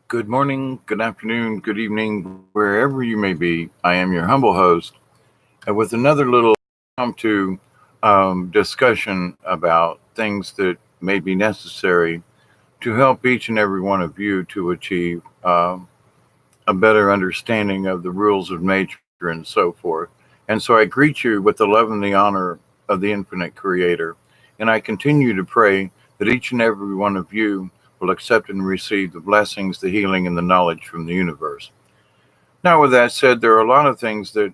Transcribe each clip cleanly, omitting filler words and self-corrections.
Good morning, good afternoon, good evening, wherever you may be. I am your humble host, and with another little impromptu discussion about things that may be necessary to help each and every one of you to achieve a better understanding of the rules of nature and so forth. And so I greet you with the love and the honor of the infinite creator. And I continue to pray that each and every one of you will accept and receive the blessings, the healing, and the knowledge from the universe. Now, with that said, there are a lot of things that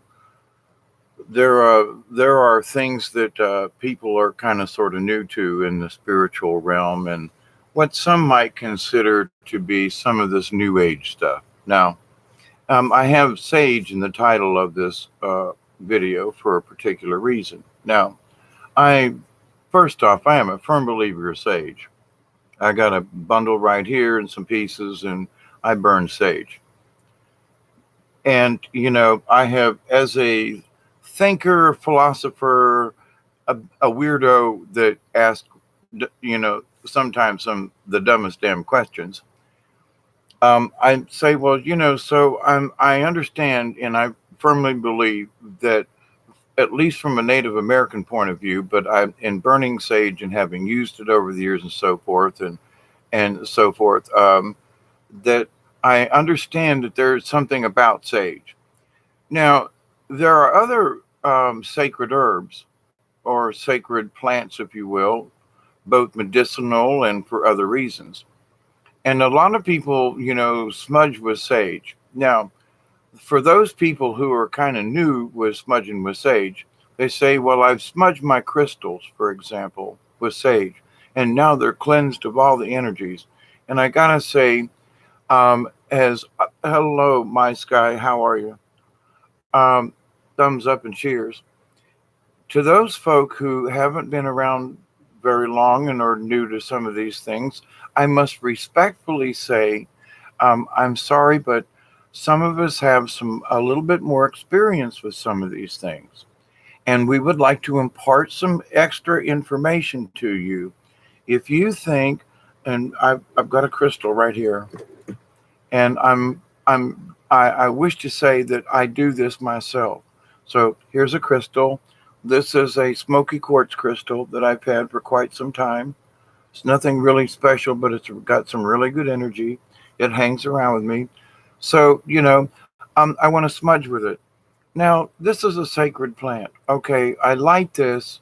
there are things that people are kind of sort of new to in the spiritual realm, and what some might consider to be some of this new age stuff. Now, I have sage in the title of this video for a particular reason. Now, I first off, I am a firm believer of sage. I got a bundle right here and some pieces, and I burn sage. And, I have, as a thinker, philosopher, a weirdo that asks, sometimes the dumbest damn questions. I say, well, I understand and I firmly believe that, at least from a Native American point of view, but in burning sage and having used it over the years and so forth, and so forth, that I understand that there's something about sage. Now, there are other sacred herbs or sacred plants, if you will, both medicinal and for other reasons. And a lot of people, smudge with sage. Now, for those people who are kind of new with smudging with sage, they say, well, I've smudged my crystals, for example, with sage, and now they're cleansed of all the energies. And I gotta say, as hello, my sky, how are you? Um, Thumbs up and cheers. To those folk who haven't been around very long and are new to some of these things, I must respectfully say, I'm sorry, but some of us have a little bit more experience with some of these things. And we would like to impart some extra information to you. If you think, and I've got a crystal right here, and I wish to say that I do this myself. So here's a crystal. This is a smoky quartz crystal that I've had for quite some time. It's nothing really special, but it's got some really good energy. It hangs around with me. So, I want to smudge with it. Now, this is a sacred plant. Okay, I light this,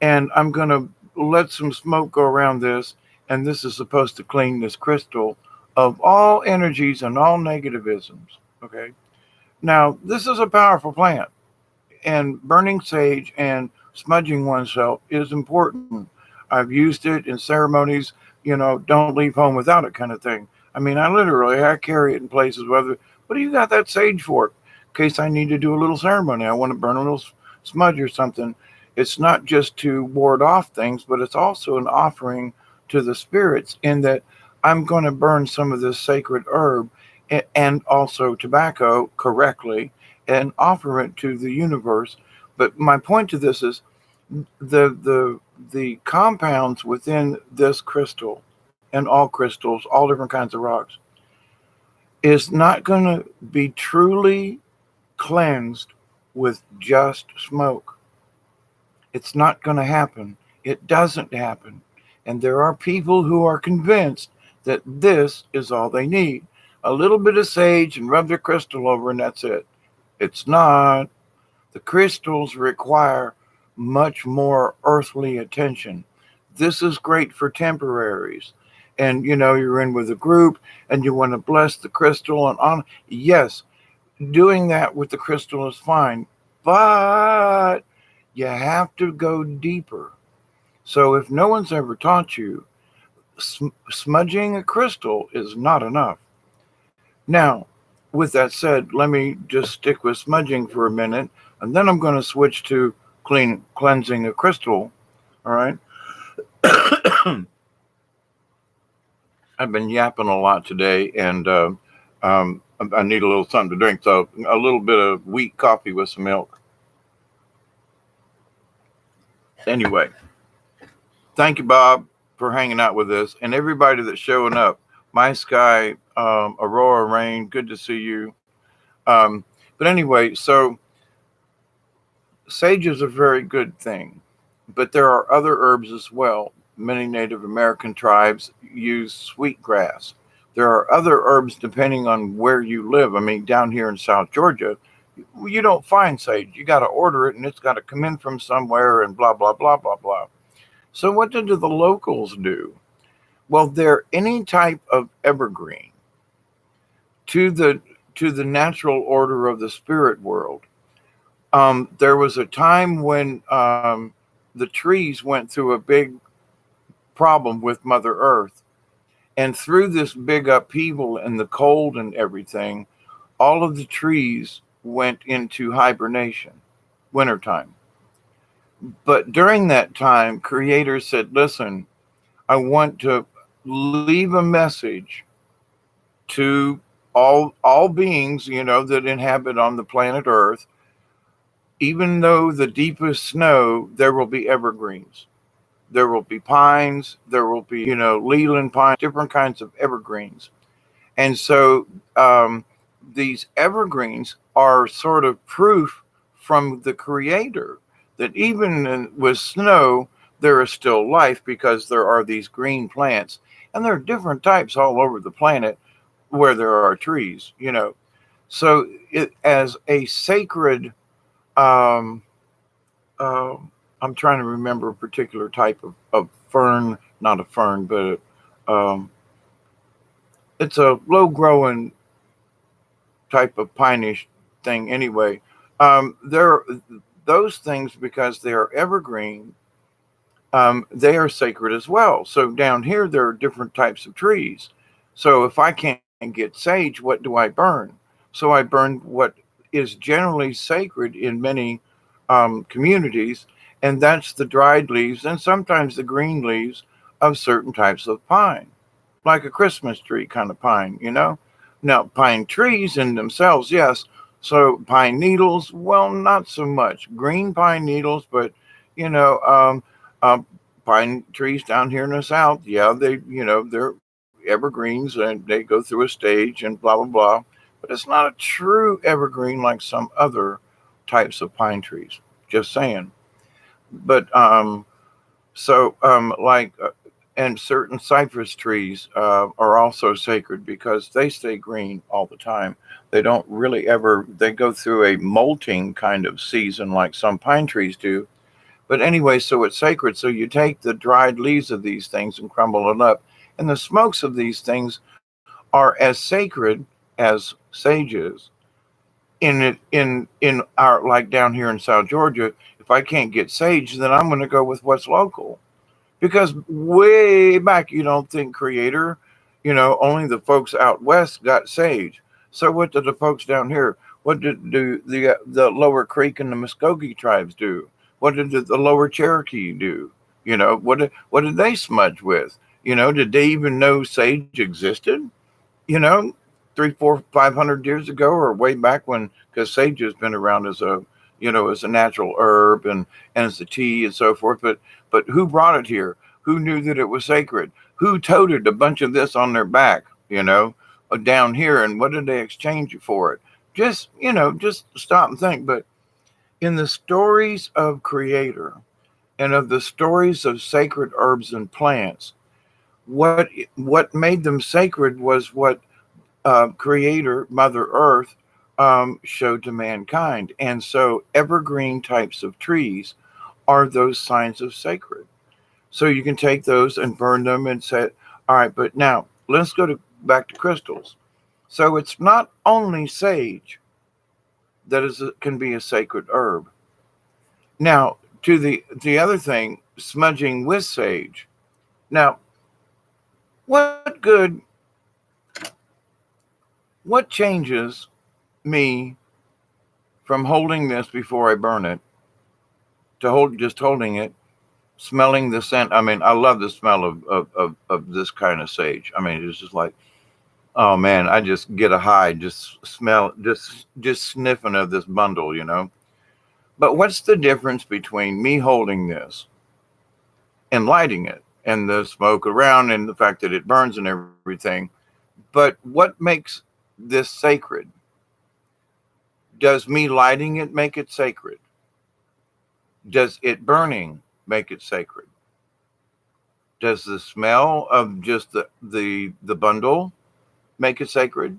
and I'm going to let some smoke go around this, and this is supposed to clean this crystal of all energies and all negativisms. Okay, now this is a powerful plant, and burning sage and smudging oneself is important. I've used it in ceremonies, don't leave home without it kind of thing. I mean, I carry it in places. What do you got that sage for? In case I need to do a little ceremony, I want to burn a little smudge or something. It's not just to ward off things, but it's also an offering to the spirits in that I'm going to burn some of this sacred herb and also tobacco correctly and offer it to the universe. But my point to this is the compounds within this crystal and all crystals, all different kinds of rocks, is not going to be truly cleansed with just smoke. It's not going to happen. It doesn't happen. And there are people who are convinced that this is all they need. A little bit of sage and rub their crystal over, and that's it. It's not. The crystals require much more earthly attention. This is great for temporaries. And you're in with a group and you want to bless the crystal and on. Yes, doing that with the crystal is fine, but you have to go deeper. So if no one's ever taught you, smudging a crystal is not enough. Now, with that said, let me just stick with smudging for a minute, and then I'm going to switch to cleansing a crystal. All right. I've been yapping a lot today, and I need a little something to drink. So a little bit of wheat coffee with some milk. Anyway, thank you, Bob, for hanging out with us, and everybody that's showing up. My Sky, Aurora Rain, good to see you. Um, but anyway, so sage is a very good thing, but there are other herbs as well. Many Native American tribes use sweetgrass. There are other herbs depending on where you live. I mean, down here in South Georgia, you don't find sage. You got to order it and it's got to come in from somewhere and blah, blah, blah, blah, blah. So, what do the locals do? Well, they're any type of evergreen to the natural order of the spirit world. There was a time when the trees went through a big problem with Mother Earth. And through this big upheaval and the cold and everything, all of the trees went into hibernation, wintertime. But during that time, creators said, listen, I want to leave a message to all beings, that inhabit on the planet Earth. Even though the deepest snow, there will be evergreens. There will be pines. There will be, Leland pines, different kinds of evergreens. And so these evergreens are sort of proof from the Creator that even with snow, there is still life because there are these green plants. And there are different types all over the planet where there are trees. So it as a sacred, um, uh, I'm trying to remember a particular type of fern, not a fern, but um, it's a low growing type of pineish thing anyway. There those things, because they are evergreen, they are sacred as well. So down here there are different types of trees. So if I can't get sage, what do I burn? So I burn what is generally sacred in many communities, and that's the dried leaves and sometimes the green leaves of certain types of pine, like a Christmas tree kind of pine. Now, pine trees in themselves, yes. So pine needles, well, not so much. Green pine needles, but you know, um, um, pine trees down here in the south, yeah, they're evergreens and they go through a stage and blah blah blah. But it's not a true evergreen like some other types of pine trees. Just saying. But and certain cypress trees are also sacred because they stay green all the time. They don't really ever, they go through a molting kind of season like some pine trees do. But anyway, so it's sacred. So you take the dried leaves of these things and crumble it up. And the smokes of these things are as sacred as sage is. In our, like down here in South Georgia, if I can't get sage, then I'm going to go with what's local, because way back you don't think Creator, only the folks out west got sage. So what did the folks down here, what did do the lower Creek and the Muskogee tribes do? What did the lower Cherokee do? What did they smudge with? Did they even know sage existed? you know 3, 4, 500 years ago, or way back when, because sage has been around as a natural herb and as a tea and so forth. But who brought it here? Who knew that it was sacred? Who toted a bunch of this on their back, down here, and what did they exchange it for? It just stop and think. But in the stories of Creator and of the stories of sacred herbs and plants, what made them sacred was what Creator, Mother Earth, showed to mankind. And so evergreen types of trees are those signs of sacred. So you can take those and burn them and say, all right, but now let's go back to crystals. So it's not only sage that can be a sacred herb. Now, to the other thing, smudging with sage. Now, what good, what changes me from holding this before I burn it to just holding it, smelling the scent? I mean, I love the smell of this kind of sage. I mean, it's just like, oh man, I just get a high, just smell, just sniffing of this bundle. But what's the difference between me holding this and lighting it and the smoke around and the fact that it burns and everything? But what makes this sacred? Does me lighting it make it sacred? Does it burning make it sacred? Does the smell of just the bundle make it sacred?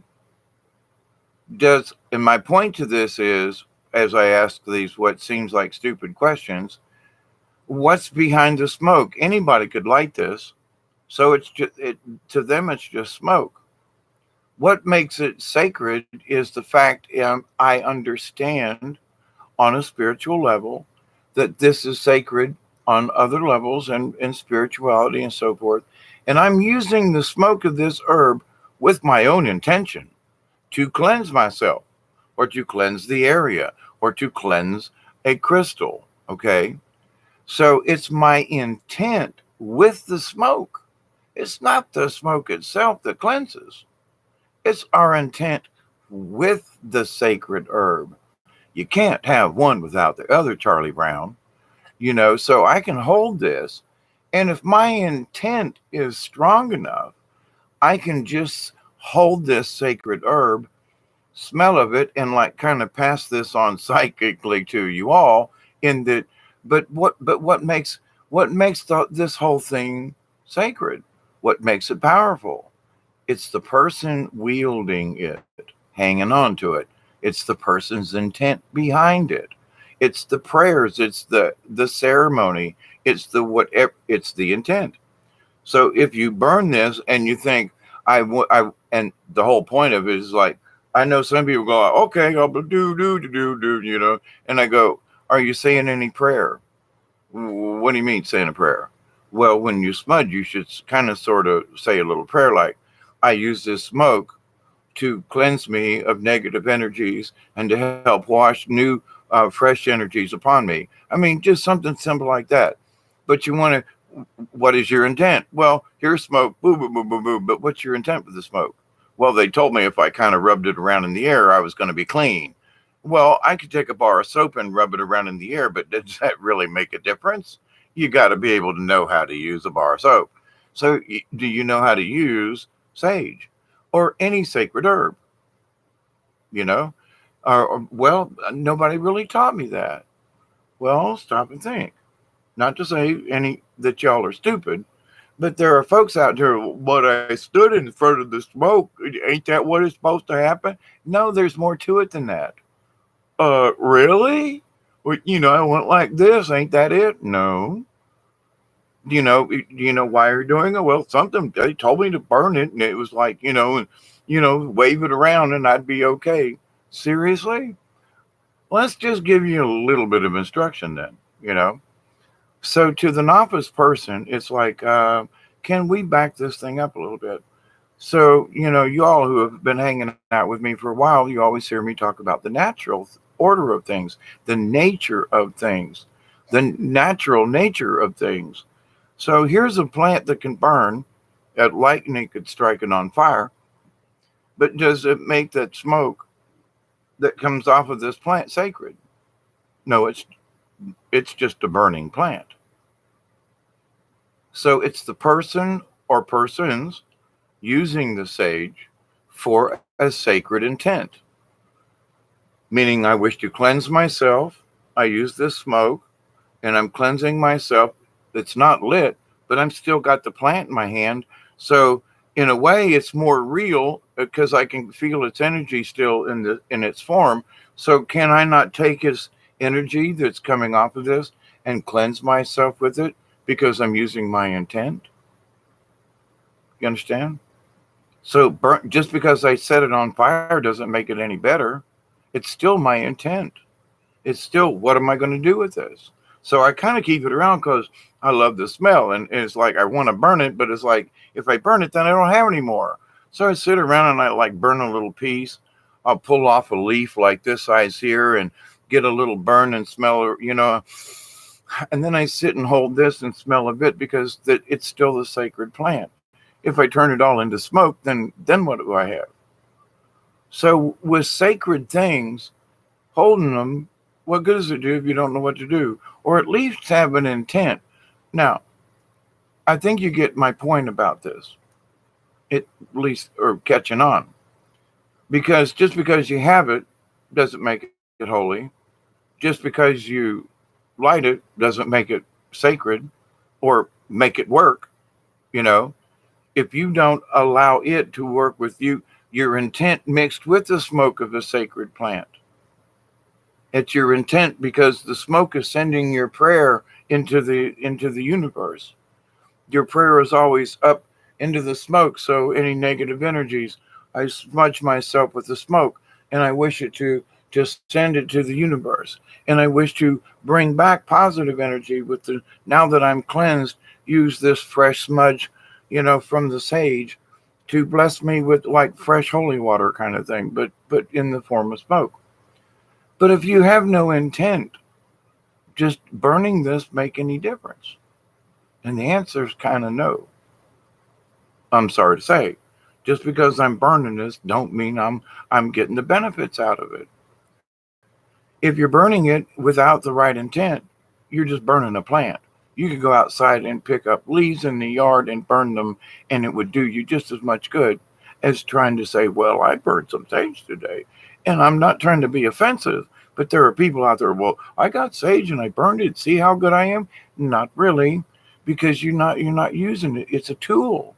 And my point to this is, as I ask these what seems like stupid questions, what's behind the smoke? Anybody could light this, so it's just to them it's just smoke. What makes it sacred is the fact I understand on a spiritual level that this is sacred on other levels and in spirituality and so forth. And I'm using the smoke of this herb with my own intention to cleanse myself or to cleanse the area or to cleanse a crystal. Okay. So it's my intent with the smoke. It's not the smoke itself that cleanses. It's our intent with the sacred herb. You can't have one without the other, Charlie Brown. So I can hold this. And if my intent is strong enough, I can just hold this sacred herb, smell of it, and like kind of pass this on psychically to you all in that. But what makes this whole thing sacred? What makes it powerful? It's the person wielding it, hanging on to it. It's the person's intent behind it. It's the prayers. It's the ceremony. It's the whatever. It's the intent. So if you burn this and you think and the whole point of it is like, I know some people go, okay, I'll do, and I go, are you saying any prayer? What do you mean saying a prayer? Well, when you smudge, you should kind of sort of say a little prayer like, I use this smoke to cleanse me of negative energies and to help wash new, fresh energies upon me. I mean, just something simple like that. But you want to, what is your intent? Well, here's smoke, boo, boo, boo, boo, boo. But what's your intent with the smoke? Well, they told me if I kind of rubbed it around in the air, I was going to be clean. Well, I could take a bar of soap and rub it around in the air, but does that really make a difference? You got to be able to know how to use a bar of soap. So, do you know how to use sage or any sacred herb? You know, well, nobody really taught me that. Well, stop and think. Not to say any that y'all are stupid, but there are folks out there. But I stood in front of the smoke. Ain't that what is supposed to happen? No, there's more to it than that. Really? Well, I went like this. Ain't that it? No. Do you know why you're doing it? Well, something they told me to burn it, and it was like, wave it around, and I'd be okay. Seriously? Let's just give you a little bit of instruction then. So to the novice person, it's like, can we back this thing up a little bit? So, you all who have been hanging out with me for a while, you always hear me talk about the natural order of things, the nature of things, the natural nature of things. So here's a plant that can burn, at lightning could strike it on fire, but does it make that smoke that comes off of this plant sacred? No, it's just a burning plant. So it's the person or persons using the sage for a sacred intent. Meaning, I wish to cleanse myself. I use this smoke and I'm cleansing myself. It's not lit, but I'm still got the plant in my hand. So in a way, it's more real because I can feel its energy still in its form. So can I not take its energy that's coming off of this and cleanse myself with it because I'm using my intent? You understand? So just because I set it on fire doesn't make it any better. It's still my intent. It's still, what am I going to do with this? So I kind of keep it around because I love the smell. And it's like, I want to burn it, but it's like, if I burn it, then I don't have any more. So I sit around and I like burn a little piece. I'll pull off a leaf like this size here and get a little burn and smell, and then I sit and hold this and smell a bit because it's still the sacred plant. If I turn it all into smoke, then what do I have? So with sacred things, holding them, what good does it do if you don't know what to do? Or at least have an intent. Now, I think you get my point about this. It at least or catching on. Because just because you have it doesn't make it holy. Just because you light it doesn't make it sacred or make it work, you know. If you don't allow it to work with you, your intent mixed with the smoke of a sacred plant. It's your intent because the smoke is sending your prayer into the universe. Your prayer is always up into the smoke. So any negative energies, I smudge myself with the smoke, and I wish it to send it to the universe. And I wish to bring back positive energy with the now that I'm cleansed, use this fresh smudge, from the sage to bless me with like fresh holy water kind of thing, but in the form of smoke. But if you have no intent, just burning this make any difference? And the answer is kind of no. I'm sorry to say. Just because I'm burning this don't mean I'm getting the benefits out of it. If you're burning it without the right intent, you're just burning a plant. You could go outside and pick up leaves in the yard and burn them, and it would do you just as much good as trying to say, well, I burned some sage today. And I'm not trying to be offensive, but there are people out there, well, I got sage and I burned it. See how good I am? Not really, because you're not using it. It's a tool.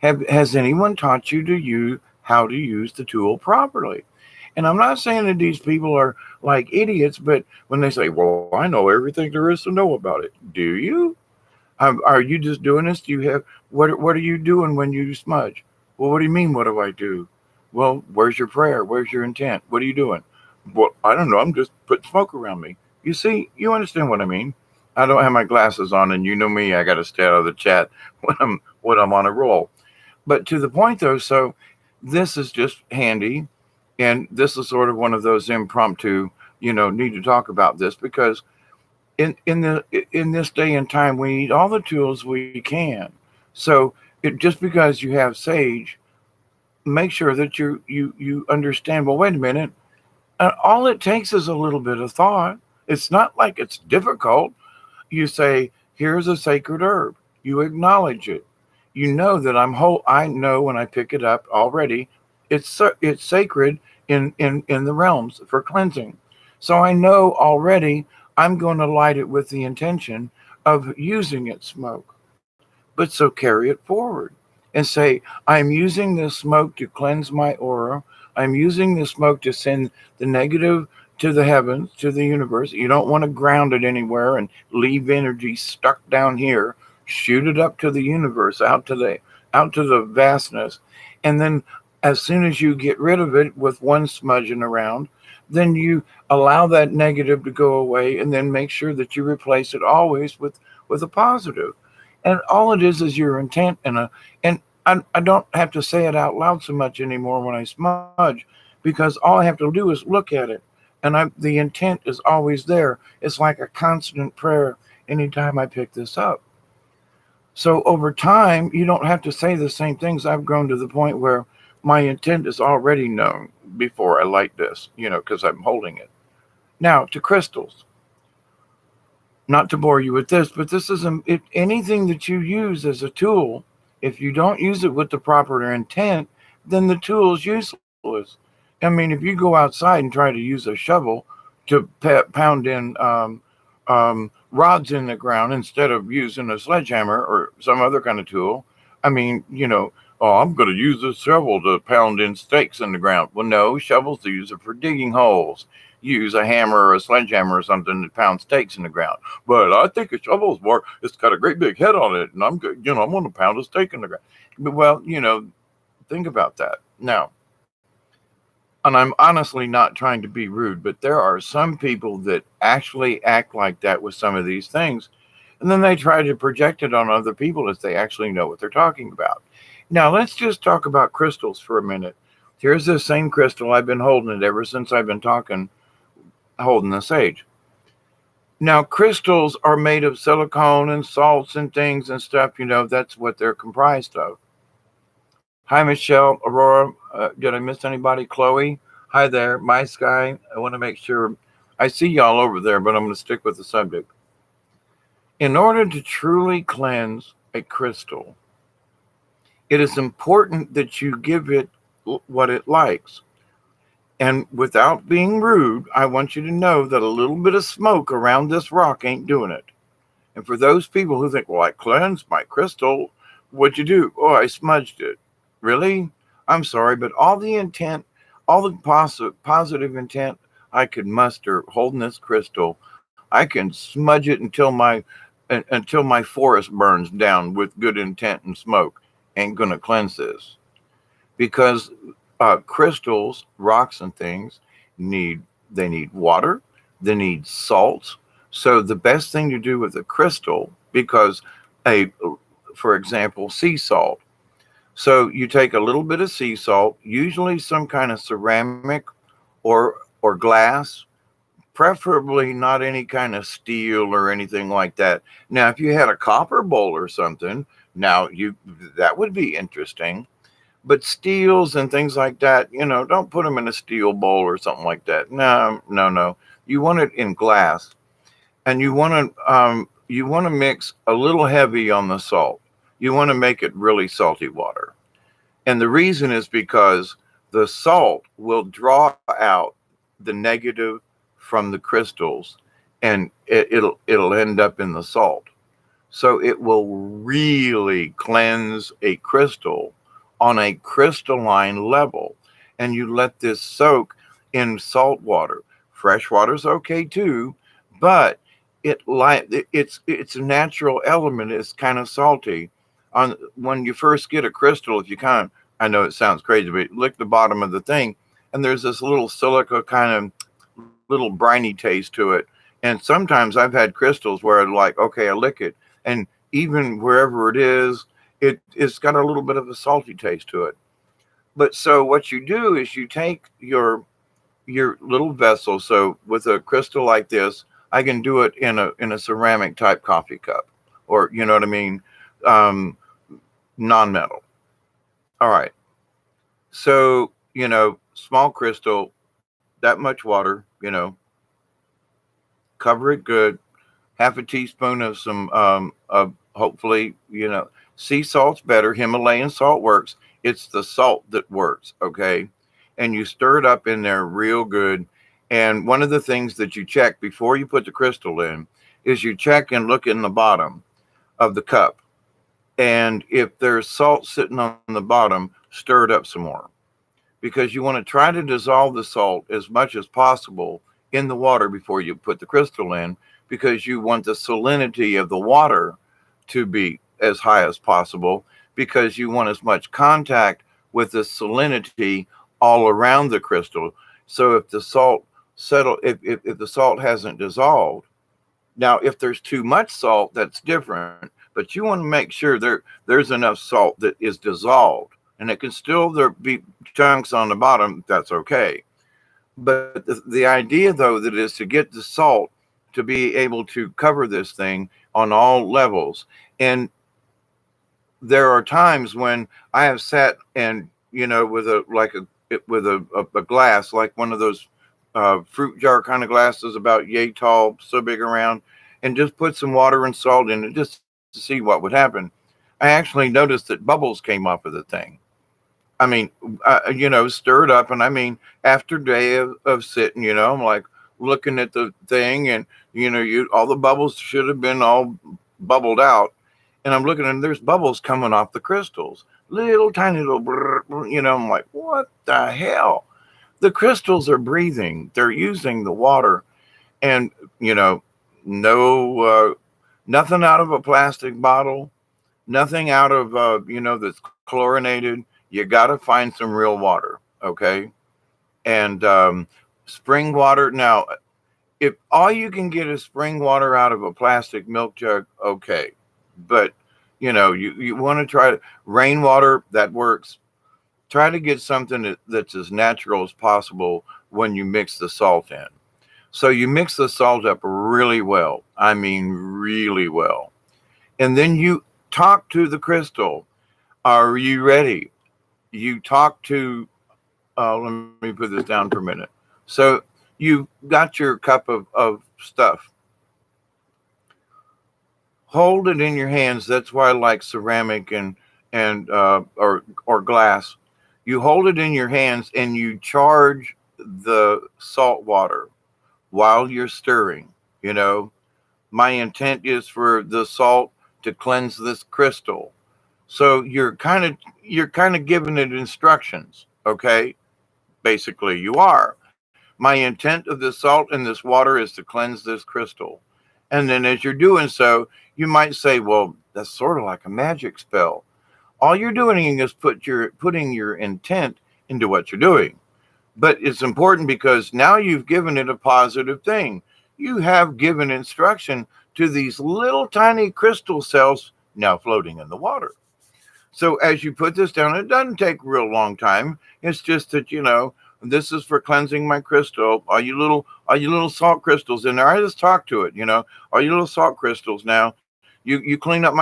Has anyone taught you to use how to use the tool properly? And I'm not saying that these people are like idiots, but when they say, "Well, I know everything there is to know about it," do you? Are you just doing this? Do you have what are you doing when you smudge? Well, what do you mean? What do I do? Well, where's your prayer? Where's your intent? What are you doing? Well, I don't know. I'm just putting smoke around me. You see, you understand what I mean. I don't have my glasses on, and you know me. I got to stay out of the chat when I'm on a roll. But to the point though, so this is just handy, and this is sort of one of those impromptu, need to talk about this because in this day and time we need all the tools we can. So just because you have sage, make sure that you understand. Well, wait a minute. All it takes is a little bit of thought. It's not like it's difficult. You say, here's a sacred herb. You acknowledge it. You know that I'm whole. I know when I pick it up already, it's sacred in the realms for cleansing. So I know already I'm going to light it with the intention of using its smoke. But so carry it forward and say, I'm using this smoke to cleanse my aura. I'm using this smoke to send the negative to the heavens, to the universe. You don't want to ground it anywhere and leave energy stuck down here. Shoot it up to the universe, out to the vastness. And then as soon as you get rid of it with one smudging around, then you allow that negative to go away and then make sure that you replace it always with a positive. And all it is your intent and I don't have to say it out loud so much anymore when I smudge because all I have to do is look at it. And the intent is always there. It's like a constant prayer anytime I pick this up. So over time, you don't have to say the same things. I've grown to the point where my intent is already known before I light this, because I'm holding it. Now, to crystals. Not to bore you with this, but this is anything that you use as a tool. If you don't use it with the proper intent, then the tool is useless. I mean, if you go outside and try to use a shovel to pound in rods in the ground instead of using a sledgehammer or some other kind of tool, I mean, oh, I'm going to use this shovel to pound in stakes in the ground. Well, no, shovels are used for digging holes. Use a hammer or a sledgehammer or something to pound stakes in the ground. But I think a shovel's more. It's got a great big head on it, and I'm good. I'm going to pound a stake in the ground. But well, think about that now. And I'm honestly not trying to be rude, but there are some people that actually act like that with some of these things, and then they try to project it on other people as they actually know what they're talking about. Now, let's just talk about crystals for a minute. Here's this same crystal. I've been holding it ever since I've been holding the sage. Now, crystals are made of silicone and salts and things and stuff. That's what they're comprised of. Hi, Michelle, Aurora. Did I miss anybody? Chloe. Hi there. My Sky. I want to make sure I see y'all over there, but I'm going to stick with the subject. In order to truly cleanse a crystal, It is important that you give it what it likes. And without being rude, I want you to know that a little bit of smoke around this rock ain't doing it. And for those people who think, well, I cleansed my crystal, what'd you do? Oh, I smudged it. Really? I'm sorry, but all the intent, all the positive intent I could muster holding this crystal, I can smudge it until my forest burns down with good intent and smoke. Ain't gonna cleanse this because crystals, rocks, and things need they need water, they need salt. So the best thing to do with a crystal, because a for example, sea salt. So you take a little bit of sea salt, usually some kind of ceramic or glass, preferably not any kind of steel or anything like that. Now, if you had a copper bowl or something, now you that would be interesting, but steels and things like that, don't put them in a steel bowl or something like that. No, no, no. You want it in glass, and you want to mix a little heavy on the salt. You want to make it really salty water, and the reason is because the salt will draw out the negative from the crystals, and it'll end up in the salt. So it will really cleanse a crystal on a crystalline level. And you let this soak in salt water. Fresh water's okay too, but it's a natural element. It's kind of salty. On when you first get a crystal, if you kind of I know it sounds crazy, but lick the bottom of the thing, and there's this little silica kind of little briny taste to it. And sometimes I've had crystals where I'm like, okay, I lick it, and even wherever it's got a little bit of a salty taste to it. But so what you do is you take your little vessel. So with a crystal like this, I can do it in a ceramic type coffee cup, or you know what I mean, um, non-metal. All right. So small crystal, that much water, cover it good. Half a teaspoon of some of hopefully sea salt's better. Himalayan salt works. It's the salt that works. Okay, and you stir it up in there real good. And one of the things that you check before you put the crystal in is you check and look in the bottom of the cup. And if there's salt sitting on the bottom, stir it up some more, because you want to try to dissolve the salt as much as possible in the water before you put the crystal in, because you want the salinity of the water to be as high as possible, because you want as much contact with the salinity all around the crystal. So if the salt if the salt hasn't dissolved, now if there's too much salt, that's different. But you want to make sure there's enough salt that is dissolved, and it can still there be chunks on the bottom. That's okay. But the idea, though, that is to get the salt to be able to cover this thing on all levels. And there are times when I have sat and with a glass, like one of those fruit jar kind of glasses about yay tall, so big around, and just put some water and salt in it just to see what would happen. I actually noticed that bubbles came off of the thing. I mean, stir it up. And I mean, after a day of sitting, I'm like looking at the thing, and, all the bubbles should have been all bubbled out. And I'm looking, and there's bubbles coming off the crystals, little tiny little, I'm like, what the hell? The crystals are breathing. They're using the water, and, no, nothing out of a plastic bottle, nothing out of, that's chlorinated. You got to find some real water. Okay. And spring water. Now, if all you can get is spring water out of a plastic milk jug, okay. But, you want to try rainwater, that works. Try to get something that's as natural as possible when you mix the salt in. So you mix the salt up really well. I mean, really well. And then you talk to the crystal. Are you ready? You talk to, let me put this down for a minute. So you've got your cup of stuff. Hold it in your hands. That's why I like ceramic and or glass. You hold it in your hands and you charge the salt water while you're stirring. You know, my intent is for the salt to cleanse this crystal. So you're kind of giving it instructions, okay? Basically, you are. My intent of this salt and this water is to cleanse this crystal. And then as you're doing so, you might say, well, that's sort of like a magic spell. All you're doing is putting your intent into what you're doing. But it's important because now you've given it a positive thing. You have given instruction to these little tiny crystal cells now floating in the water. So as you put this down, it doesn't take a real long time. It's just that, this is for cleansing my crystal. Are you little salt crystals in there? I just talk to it. Are you little salt crystals now? You clean up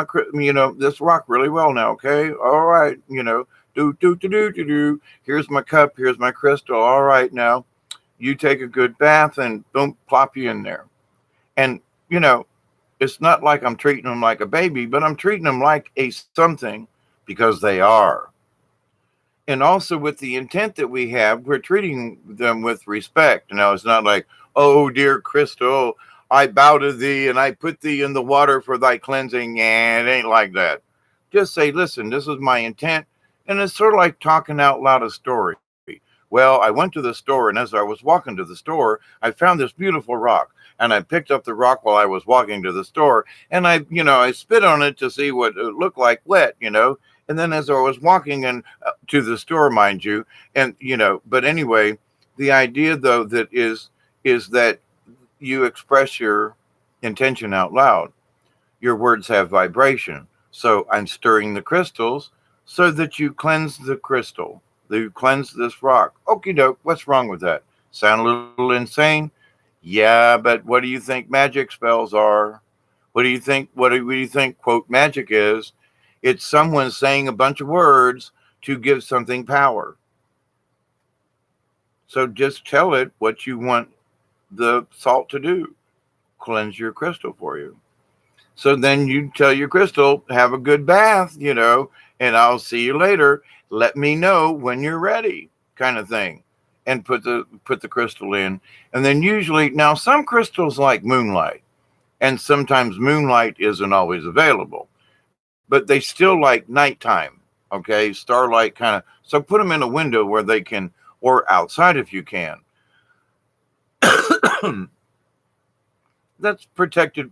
this rock really well now, okay? All right, do. Here's my cup, here's my crystal. All right, now you take a good bath and boom, plop you in there. And you know, it's not like I'm treating them like a baby, but I'm treating them like a something because they are. And also with the intent that we have, we're treating them with respect. Now, it's not like, oh, dear Crystal, I bow to thee and I put thee in the water for thy cleansing. And it ain't like that. Just say, listen, this is my intent. And it's sort of like talking out loud a story. Well, I went to the store, and as I was walking to the store, I found this beautiful rock. And I picked up the rock while I was walking to the store, and I spit on it to see what it looked like wet. And then as I was walking to the store, mind you, but anyway, the idea though is that you express your intention out loud. Your words have vibration. So I'm stirring the crystals so that you cleanse the crystal. You cleanse this rock. Okie doke. What's wrong with that? Sound a little insane? Yeah, but what do you think magic spells are? What do you think quote magic is? It's someone saying a bunch of words to give something power. So just tell it what you want the salt to do. Cleanse your crystal for you. So then you tell your crystal, have a good bath, and I'll see you later. Let me know when you're ready, kind of thing. And put the crystal in. And then usually now some crystals like moonlight, and sometimes moonlight isn't always available, but they still like nighttime. Okay, starlight kind of. So put them in a window where they can, or outside if you can. That's protected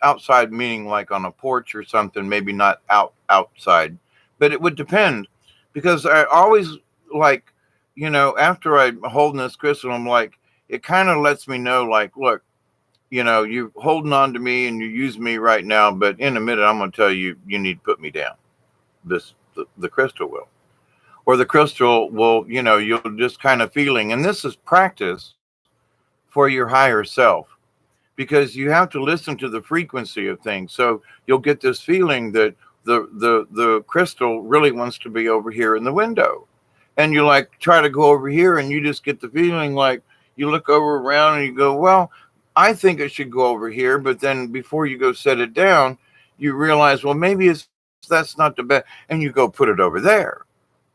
outside, meaning like on a porch or something, maybe not outside, but it would depend because I always like, after I'm holding this crystal, I'm like, it kind of lets me know, like, look, you're holding on to me and you use me right now, but in a minute, I'm going to tell you, you need to put me down. The crystal will, or the crystal will, you'll just kind of feeling, and this is practice for your higher self because you have to listen to the frequency of things. So you'll get this feeling that the crystal really wants to be over here in the window. And you like try to go over here and you just get the feeling like you look over around and you go, well, I think it should go over here. But then before you go set it down, you realize, well, maybe that's not the best. And you go put it over there.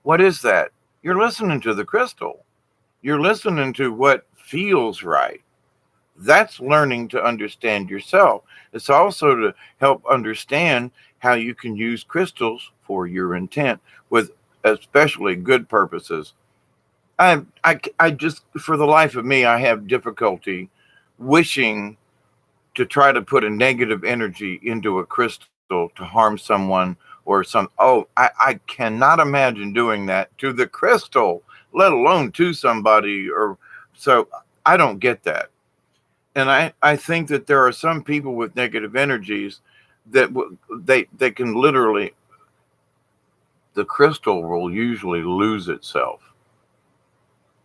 What is that? You're listening to the crystal. You're listening to what feels right. That's learning to understand yourself. It's also to help understand how you can use crystals for your intent with especially good purposes. I just, for the life of me, I have difficulty wishing to try to put a negative energy into a crystal to harm someone or I cannot imagine doing that to the crystal, let alone to somebody. Or so I don't get that. And I think that there are some people with negative energies that they can literally, the crystal will usually lose itself.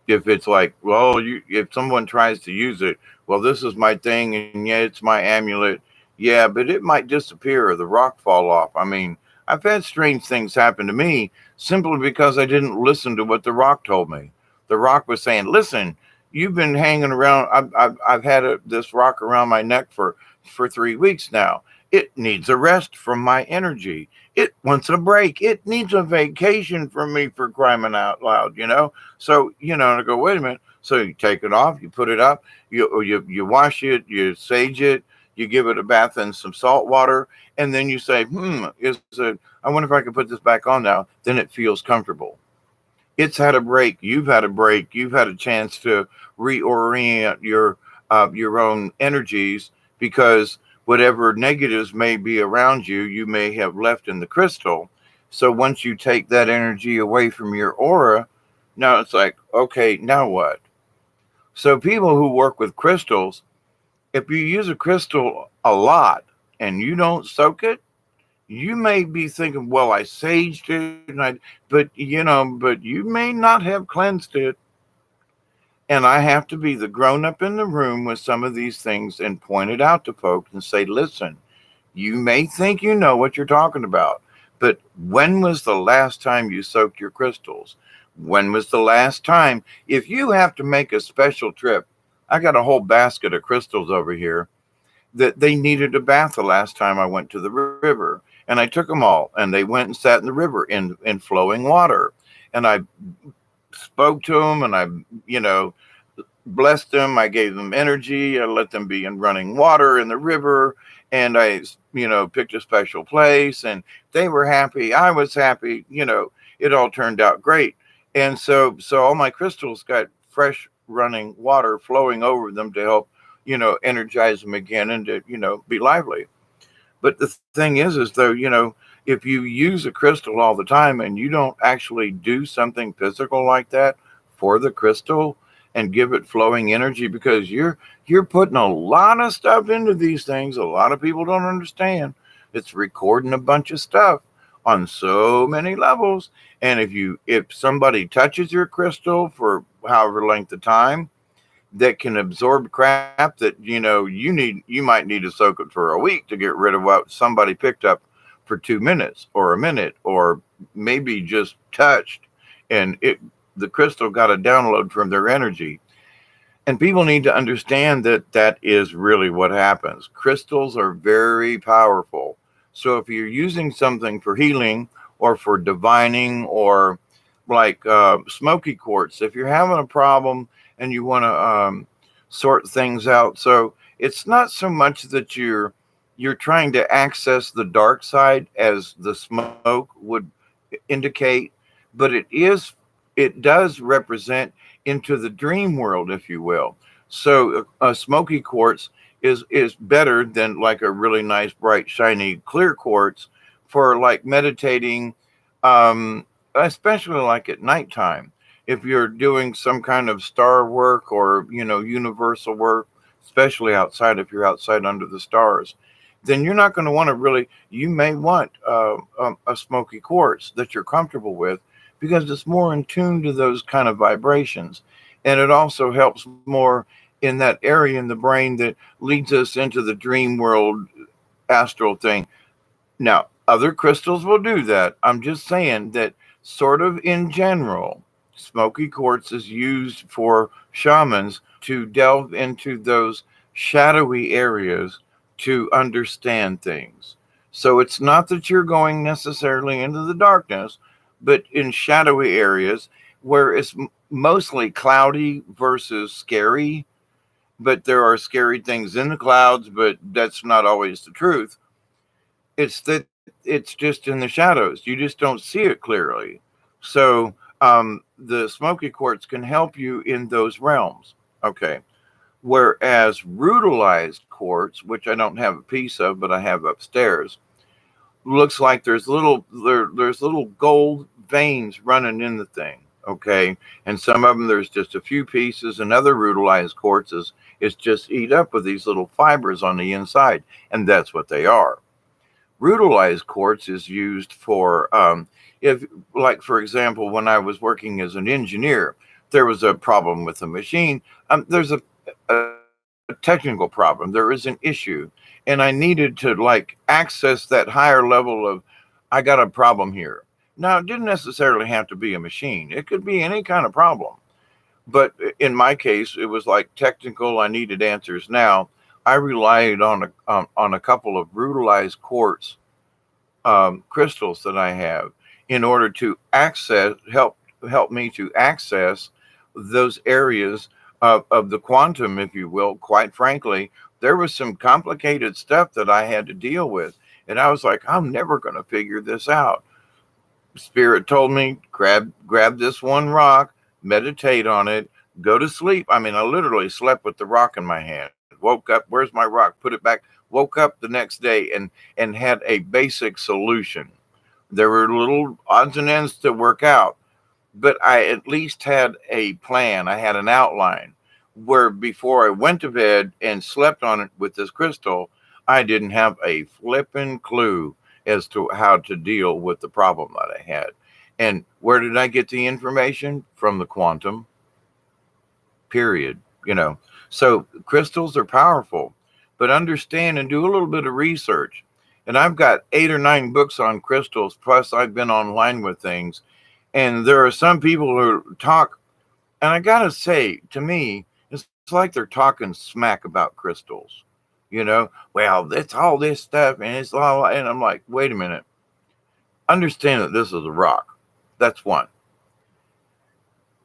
If it's like, well, if someone tries to use it, well, this is my thing, and yeah, it's my amulet. Yeah, but it might disappear or the rock fall off. I mean, I've had strange things happen to me simply because I didn't listen to what the rock told me. The rock was saying, listen, you've been hanging around. I've had this rock around my neck for 3 weeks now, It needs a rest from my energy. It wants a break. It needs a vacation from me, for crying out loud. So, I go, wait a minute. So you take it off, you put it up, you wash it, you sage it, you give it a bath in some salt water, and then you say, I wonder if I could put this back on now. Then it feels comfortable. It's had a break. You've had a break. You've had a chance to reorient your own energies, because whatever negatives may be around you, you may have left in the crystal. So once you take that energy away from your aura, now it's like, okay, now what? So people who work with crystals, if you use a crystal a lot and you don't soak it, you may be thinking, well, I saged it, but you may not have cleansed it. And I have to be the grown up in the room with some of these things and point it out to folks and say, listen, you may think you know what you're talking about, but when was the last time you soaked your crystals? When was the last time? If you have to make a special trip, I got a whole basket of crystals over here that they needed a bath the last time I went to the river. And I took them all and they went and sat in the river in flowing water. And I spoke to them and I blessed them. I gave them energy. I let them be in running water in the river. And I picked a special place and they were happy. I was happy. It all turned out great. And so all my crystals got fresh running water flowing over them to help, energize them again and to, be lively. But the thing is though, if you use a crystal all the time and you don't actually do something physical like that for the crystal and give it flowing energy, because you're putting a lot of stuff into these things. A lot of people don't understand. It's recording a bunch of stuff on so many levels. And if somebody touches your crystal for however length of time, that can absorb crap that you might need to soak it for a week to get rid of what somebody picked up for 2 minutes or a minute or maybe just touched, and the crystal got a download from their energy. And people need to understand that that is really what happens. Crystals are very powerful. So if you're using something for healing or for divining, or like smoky quartz, if you're having a problem and you want to sort things out, so it's not so much that you're trying to access the dark side as the smoke would indicate, but it does represent into the dream world, if you will. So a smoky quartz is better than like a really nice, bright, shiny, clear quartz for like meditating, especially like at nighttime. If you're doing some kind of star work or universal work, especially outside, if you're outside under the stars, then you're not going to want to really. You may want a smoky quartz that you're comfortable with, because it's more in tune to those kind of vibrations. And it also helps more in that area in the brain that leads us into the dream world astral thing. Now, other crystals will do that. I'm just saying that, sort of in general, smoky quartz is used for shamans to delve into those shadowy areas to understand things. So it's not that you're going necessarily into the darkness, but in shadowy areas where it's mostly cloudy versus scary. But there are scary things in the clouds, but that's not always the truth. It's that it's just in the shadows. You just don't see it clearly. So the smoky quartz can help you in those realms. Okay. Whereas rudalized quartz, which I don't have a piece of, but I have upstairs, looks like there's little gold veins running in the thing. Okay. And some of them there's just a few pieces, and other rudalized quartzes is just eat up with these little fibers on the inside. And that's what they are. Rudalized quartz is used for, if, like, for example, when I was working as an engineer, there was a problem with the machine. There's a technical problem. There is an issue, and I needed to like access that higher level of, I got a problem here. Now, it didn't necessarily have to be a machine. It could be any kind of problem. But in my case, it was like technical. I needed answers now. I relied on a couple of brutalized quartz crystals that I have in order to help me to access those areas of the quantum, if you will. Quite frankly, there was some complicated stuff that I had to deal with, and I was like, I'm never going to figure this out. Spirit told me, grab this one rock, meditate on it, go to sleep. I mean, I literally slept with the rock in my hand. Woke up, where's my rock? Put it back. Woke up the next day and had a basic solution. There were little odds and ends to work out, but I at least had a plan. I had an outline where before I went to bed and slept on it with this crystal, I didn't have a flippin' clue as to how to deal with the problem that I had. And where did I get the information? From the quantum, period. So crystals are powerful, but understand and do a little bit of research. And I've got 8 or 9 books on crystals, plus I've been online with things. And there are some people who talk, and I gotta say, to me, it's like they're talking smack about crystals. Well, it's all this stuff, and it's all, and I'm like, wait a minute. Understand that this is a rock. That's one.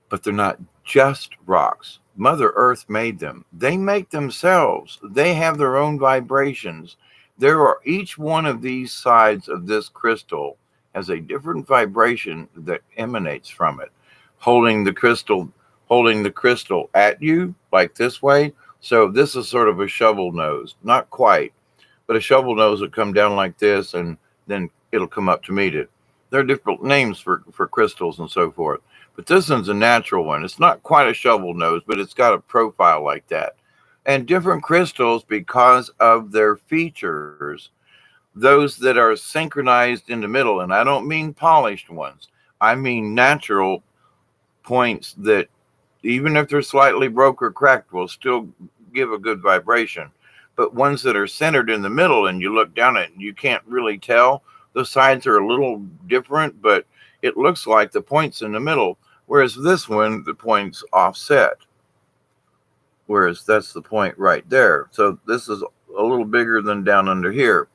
But they're not just rocks. Mother Earth made them. They make themselves. They have their own vibrations. There are each one of these sides of this crystal has a different vibration that emanates from it. Holding the crystal, holding the crystal at you like this way. So this is sort of a shovel nose, not quite, but a shovel nose would come down like this, and then it'll come up to meet it. There are different names for crystals and so forth, but this one's a natural one. It's not quite a shovel nose, but it's got a profile like that. And different crystals, because of their features, those that are synchronized in the middle, and I don't mean polished ones, I mean natural points that, even if they're slightly broke or cracked, will still give a good vibration. But ones that are centered in the middle and you look down at it and you can't really tell, the sides are a little different, but it looks like the point's in the middle. Whereas this one, the point's offset. Whereas that's the point right there. So this is a little bigger than down under here.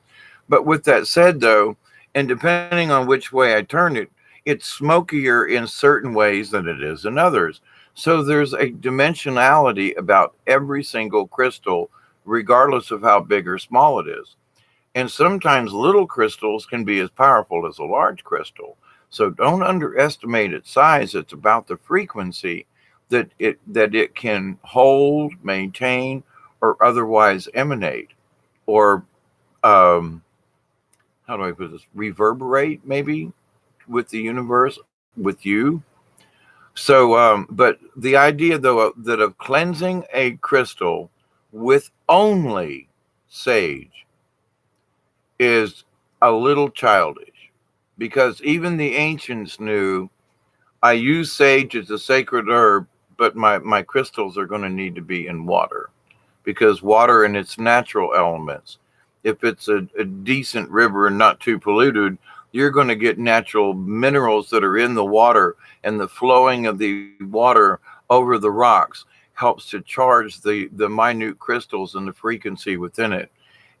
But with that said, though, and depending on which way I turn it, it's smokier in certain ways than it is in others. So there's a dimensionality about every single crystal, regardless of how big or small it is. And sometimes little crystals can be as powerful as a large crystal. So don't underestimate its size. It's about the frequency that it can hold, maintain, or otherwise emanate, or how do I put this? Reverberate, maybe, with the universe, with you. So, but the idea, though, that of cleansing a crystal with only sage is a little childish, because even the ancients knew I use sage as a sacred herb, but my crystals are going to need to be in water, because water and its natural elements, if it's a decent river and not too polluted, you're going to get natural minerals that are in the water, and the flowing of the water over the rocks helps to charge the minute crystals and the frequency within it.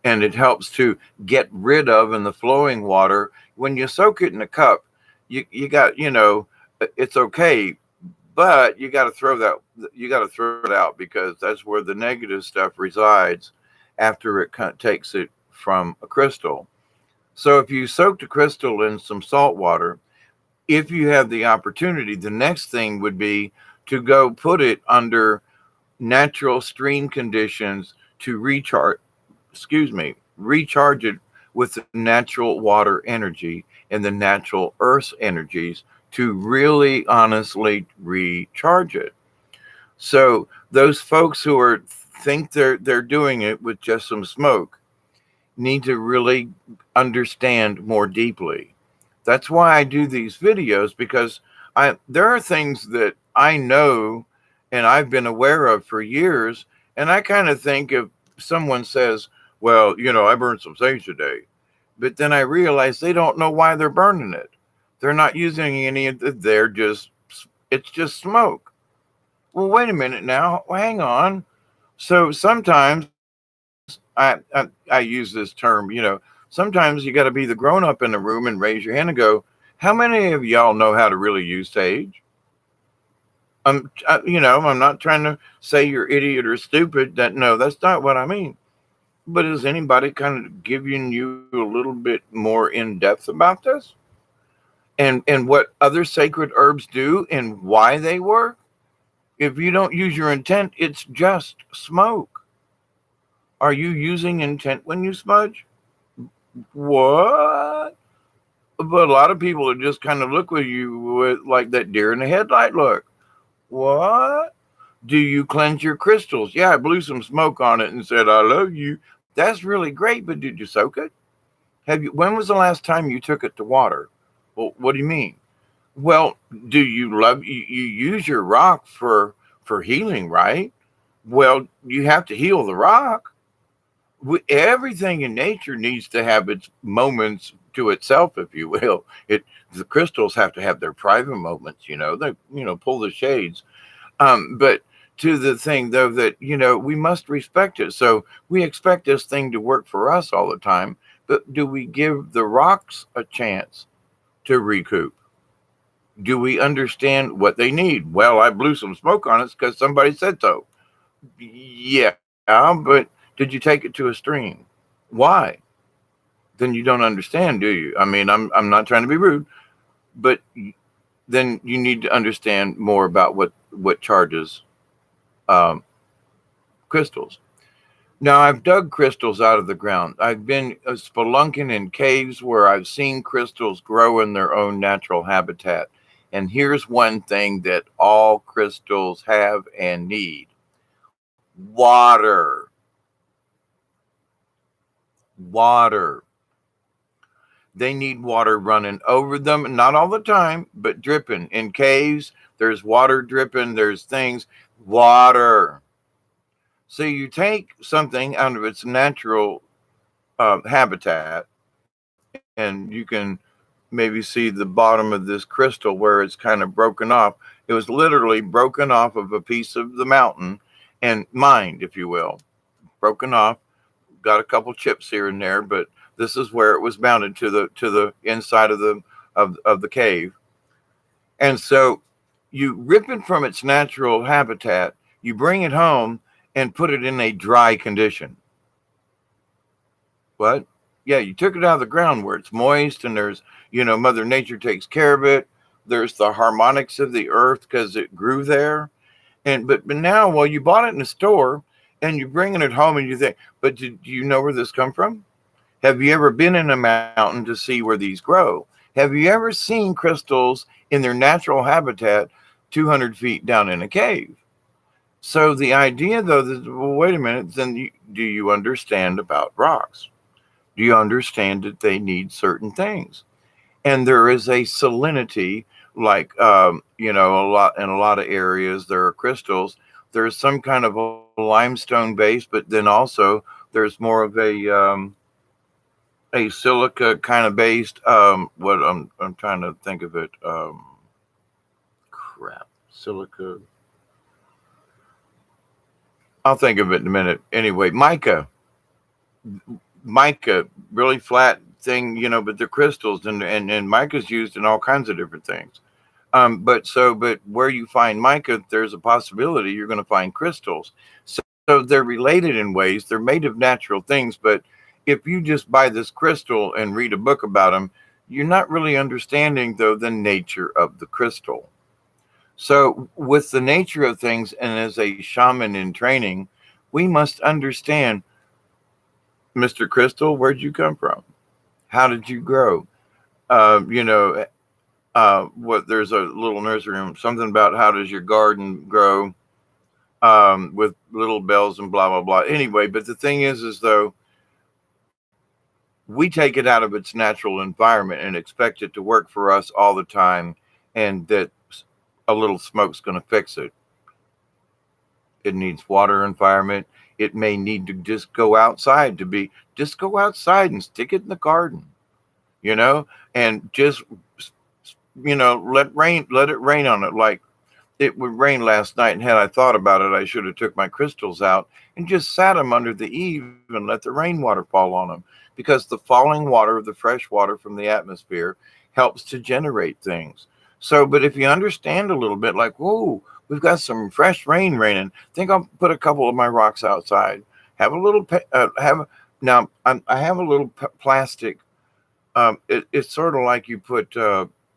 And it helps to get rid of, in the flowing water, when you soak it in a cup, you got, it's okay, but you got to throw it out, because that's where the negative stuff resides after it takes it from a crystal. So if you soak the crystal in some salt water, if you have the opportunity, the next thing would be to go put it under natural stream conditions to recharge it with the natural water energy and the natural earth energies to really honestly recharge it. So those folks who think they're doing it with just some smoke need to really understand more deeply. That's why I do these videos, because there are things that I know and I've been aware of for years, and I kind of think, if someone says, well, I burned some sage today, but then I realize they don't know why they're burning it. They're not using any of the, it's just smoke. Well, wait a minute now. Hang on. So sometimes I use this term, sometimes you got to be the grown up in the room and raise your hand and go, how many of y'all know how to really use sage? I'm not trying to say you're idiot or stupid. No, that's not what I mean. But is anybody kind of giving you a little bit more in depth about this? And what other sacred herbs do and why they work? If you don't use your intent, it's just smoke. Are you using intent when you smudge? What? But a lot of people are just kind of look with you with like that deer in the headlight look. What? Do you cleanse your crystals? Yeah, I blew some smoke on it and said, I love you. That's really great, but did you soak it? When was the last time you took it to water? Well, what do you mean? Well, do you use your rock for healing, right? Well, you have to heal the rock. Everything in nature needs to have its moments to itself, if you will. The crystals have to have their private moments, they pull the shades. But to the thing though that we must respect it. So we expect this thing to work for us all the time, but do we give the rocks a chance to recoup? Do we understand what they need? Well, I blew some smoke on it because somebody said so. Yeah, but did you take it to a stream? Why? Then you don't understand, do you? I mean, I'm not trying to be rude, but then you need to understand more about what charges um, crystals. Now, I've dug crystals out of the ground. I've been spelunking in caves where I've seen crystals grow in their own natural habitat. And here's one thing that all crystals have and need: water. Water. They need water running over them, not all the time, but dripping. In caves, there's water dripping, there's things, water. So you take something out of its natural habitat, and you can maybe see the bottom of this crystal where it's kind of broken off. It was literally broken off of a piece of the mountain and mined, if you will, broken off. Got a couple chips here and there, but this is where it was mounted to the inside of the cave. And so you rip it from its natural habitat, you bring it home and put it in a dry condition. What? Yeah, you took it out of the ground where it's moist and there's, Mother Nature takes care of it. There's the harmonics of the earth because it grew there. But now, well, you bought it in the store and you're bringing it home and you think, but do you know where this come from? Have you ever been in a mountain to see where these grow? Have you ever seen crystals in their natural habitat 200 feet down in a cave? So the idea, though, that, well, wait a minute, then do you understand about rocks? Do you understand that they need certain things? And there is a salinity, like, a lot of areas, there are crystals. There's some kind of a limestone base, but then also there's more of a silica kind of based. What I'm trying to think of it. Crap, silica. I'll think of it in a minute. Anyway, mica, really flat thing, but they're crystals, and mica's used in all kinds of different things. But where you find mica, there's a possibility you're going to find crystals. So they're related in ways. They're made of natural things, but if you just buy this crystal and read a book about them, you're not really understanding though the nature of the crystal. So with the nature of things, and as a shaman in training, we must understand, Mr. Crystal, where'd you come from? How did you grow? Uh, you know, what there's a little nursery room, something about how does your garden grow, with little bells and blah blah blah. Anyway, but the thing is though, we take it out of its natural environment and expect it to work for us all the time, and that a little smoke's going to fix it. It needs water environment. It may need to just go outside just go outside and stick it in the garden, you know, and just let it rain on it, like it would rain last night, and had I thought about it, I should have took my crystals out and just sat them under the eave and let the rainwater fall on them, because the falling water, the fresh water from the atmosphere, helps to generate things. So, but if you understand a little bit, like, whoa, we've got some fresh rain raining, think I'll put a couple of my rocks outside. Have a little, have now. I have a little plastic. It's sort of like you put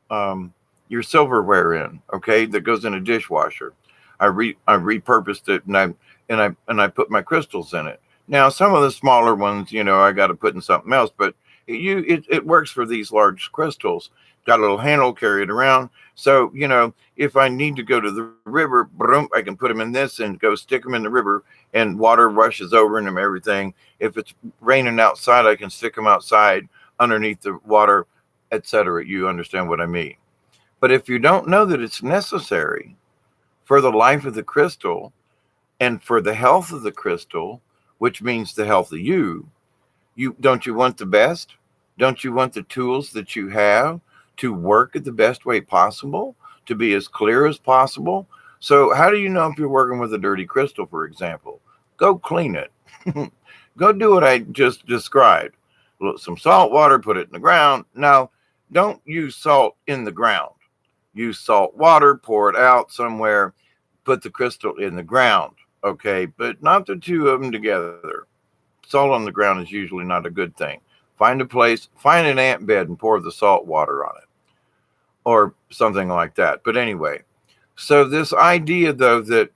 um, your silverware in, okay, that goes in a dishwasher. I repurposed it, and I put my crystals in it. Now some of the smaller ones, I got to put in something else, but it works for these large crystals. Got a little handle, carry it around. So if I need to go to the river, boom, I can put them in this and go stick them in the river, and water rushes over them, everything. If it's raining outside, I can stick them outside underneath the water, etc. You understand what I mean? But if you don't know that it's necessary for the life of the crystal and for the health of the crystal, which means the health of you don't you want the best? Don't you want the tools that you have to work at the best way possible, to be as clear as possible? So how do you know if you're working with a dirty crystal, for example? Go clean it. Go do what I just described. Some salt water, put it in the ground. Now, don't use salt in the ground. Use salt water, pour it out somewhere, put the crystal in the ground. Okay, but not the two of them together. Salt on the ground is usually not a good thing. Find a place, find an ant bed and pour the salt water on it, or something like that. But anyway, so this idea, though, that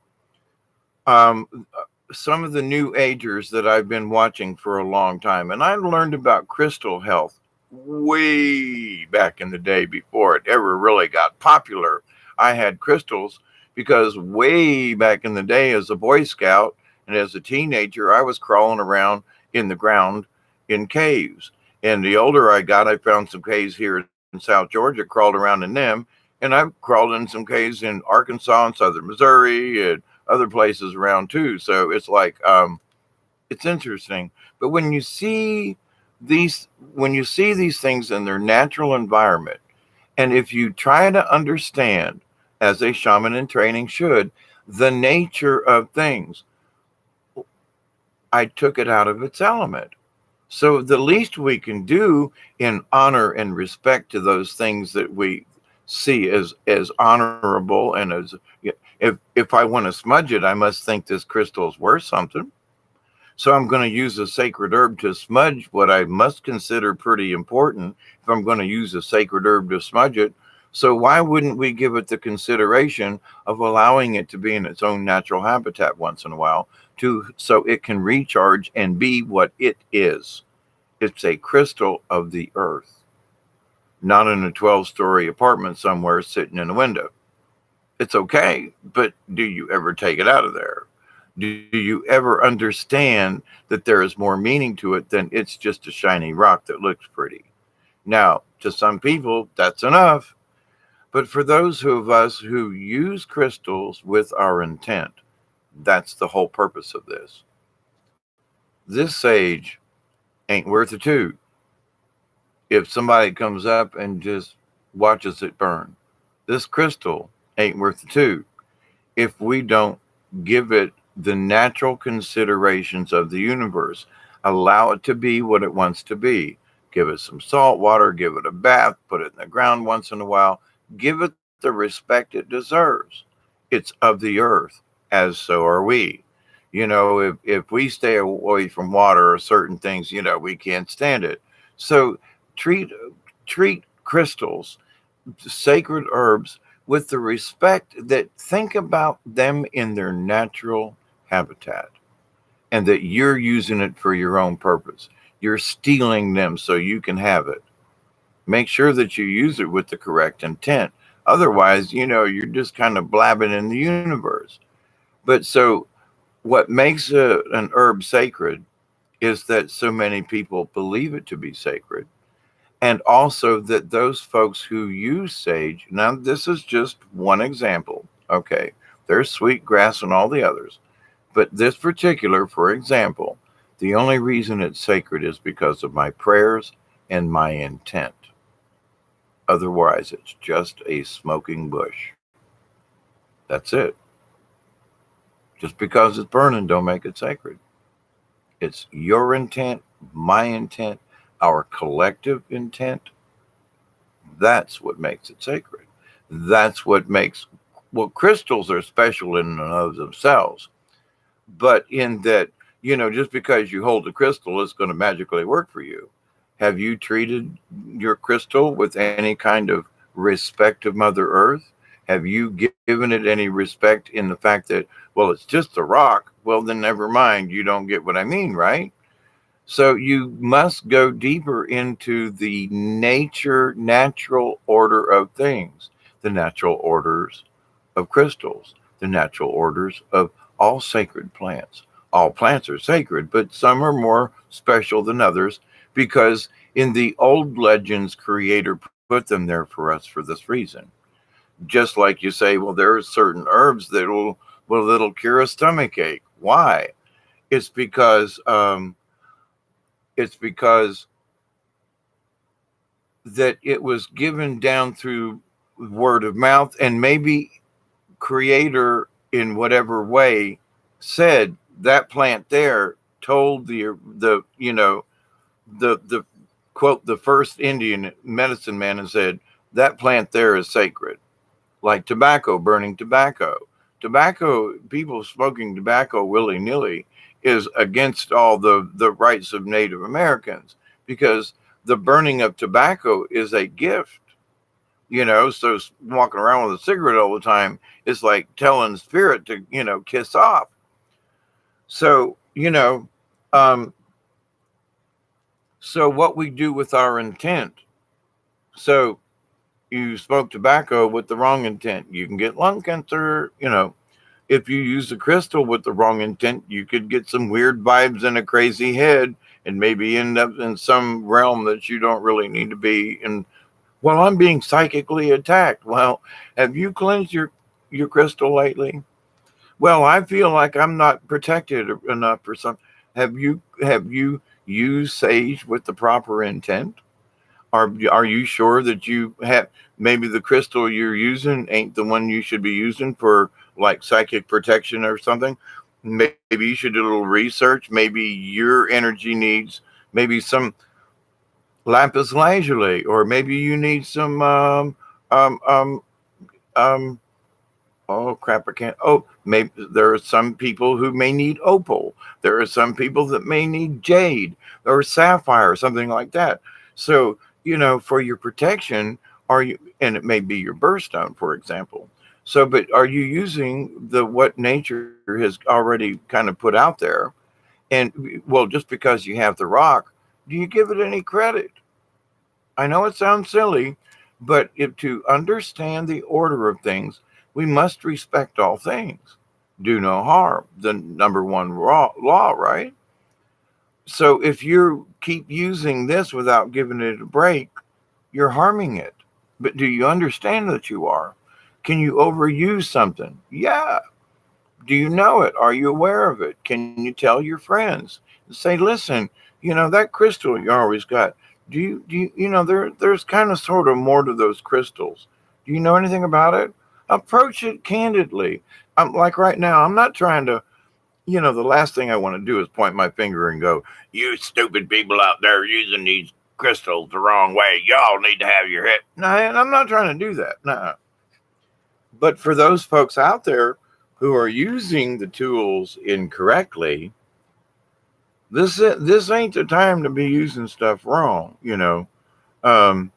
um, some of the new agers that I've been watching for a long time, and I learned about crystal health way back in the day before it ever really got popular. I had crystals because way back in the day, as a Boy Scout and as a teenager, I was crawling around in the ground in caves. And the older I got, I found some caves here in South Georgia, crawled around in them. And I've crawled in some caves in Arkansas and southern Missouri and other places around too. So it's like, it's interesting. But these, when you see these things in their natural environment, and if you try to understand, as a shaman in training should, the nature of things, I took it out of its element. So the least we can do in honor and respect to those things that we see as honorable, and as, if I want to smudge it, I must think this crystal is worth something. So I'm going to use a sacred herb to smudge what I must consider pretty important if I'm going to use a sacred herb to smudge it. So why wouldn't we give it the consideration of allowing it to be in its own natural habitat once in a while, so it can recharge and be what it is? It's a crystal of the earth, not in a 12-story apartment somewhere sitting in a window. It's okay, but do you ever take it out of there? Do you ever understand that there is more meaning to it than it's just a shiny rock that looks pretty? Now, to some people, that's enough. But for those of us who use crystals with our intent, that's the whole purpose of this. This sage ain't worth a toot if somebody comes up and just watches it burn. This crystal ain't worth a toot if we don't give it the natural considerations of the universe, allow it to be what it wants to be. Give it some salt water, give it a bath, put it in the ground once in a while, give it the respect it deserves. It's of the earth, as so are we. If we stay away from water or certain things, we can't stand it. So treat treat crystals, sacred herbs, with the respect that think about them in their natural habitat, and that you're using it for your own purpose. You're stealing them so you can have it. Make sure that you use it with the correct intent. Otherwise, you're just kind of blabbing in the universe. But so what makes an herb sacred is that so many people believe it to be sacred. And also that those folks who use sage, now this is just one example, okay? There's sweetgrass and all the others. But this particular, for example, the only reason it's sacred is because of my prayers and my intent. Otherwise, it's just a smoking bush. That's it. Just because it's burning, don't make it sacred. It's your intent, my intent, our collective intent. That's what makes it sacred. That's what makes, well, crystals are special in and of themselves, but in that, just because you hold the crystal, it's going to magically work for you. Have you treated your crystal with any kind of respect of Mother Earth? Have you given it any respect in the fact that, well, it's just a rock? Well, then never mind. You don't get what I mean, right? So you must go deeper into the natural order of things, the natural orders of crystals, the natural orders of all sacred plants. All plants are sacred, but some are more special than others because in the old legends, Creator put them there for us for this reason. Just like you say, well, there are certain herbs that'll cure a stomach ache. Why? It's because it's because that it was given down through word of mouth, and maybe Creator in whatever way said that plant there told the quote, the first Indian medicine man, and said that plant there is sacred. Like tobacco, burning tobacco, people smoking tobacco willy-nilly is against all the rights of Native Americans, because the burning of tobacco is a gift. So walking around with a cigarette all the time is like telling spirit to, kiss off. So, um, so what we do with our intent. So you smoke tobacco with the wrong intent, you can get lung cancer. If you use a crystal with the wrong intent, you could get some weird vibes and a crazy head and maybe end up in some realm that you don't really need to be in. Well, I'm being psychically attacked. Well, have you cleansed your crystal lately? Well, I feel like I'm not protected enough for some. Have you used sage with the proper intent? Are you sure that you have, maybe the crystal you're using ain't the one you should be using for like psychic protection or something? Maybe you should do a little research. Maybe your energy needs maybe some lapis lazuli, or maybe you need some um um um oh crap, I can't. Oh, maybe there are some people who may need opal. There are some people that may need jade or sapphire, something like that. So, for your protection, are you, and it may be your birthstone, for example. So, but are you using the what nature has already kind of put out there? And well, just because you have the rock, do you give it any credit? I know it sounds silly, but if to understand the order of things, we must respect all things. Do no harm, the number one law, right? So if you keep using this without giving it a break, you're harming it. But do you understand that you are? Can you overuse something? Yeah. Do you know it? Are you aware of it? Can you tell your friends? Say, listen, that crystal you always got. There's kind of sort of more to those crystals. Do you know anything about it? Approach it candidly. I'm like right now, I'm not trying to, the last thing I want to do is point my finger and go, you stupid people out there using these crystals the wrong way. Y'all need to have your head. No, I'm not trying to do that. No. But for those folks out there who are using the tools incorrectly, this ain't the time to be using stuff wrong. Um,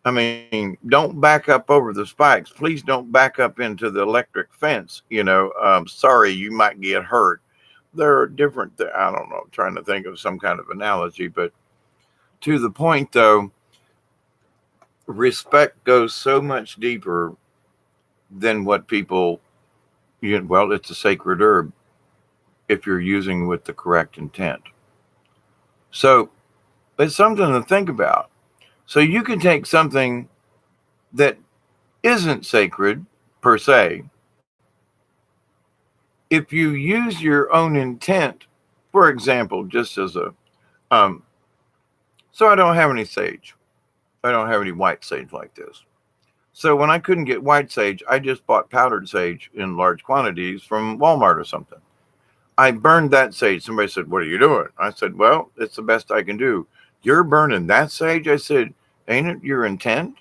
I mean, don't back up over the spikes. Please don't back up into the electric fence. Sorry, you might get hurt. There are different. I don't know. I'm trying to think of some kind of analogy, but to the point though, respect goes so much deeper than what people. Well, it's a sacred herb if you're using with the correct intent. So it's something to think about. So you can take something that isn't sacred per se, if you use your own intent, for example, just as a, um, so I don't have any sage. I don't have any white sage like this. So when I couldn't get white sage, I just bought powdered sage in large quantities from Walmart or something. I burned that sage. Somebody said, "What are you doing?" I said, "Well, it's the best I can do." "You're burning that sage?" I said, "Ain't it your intent?"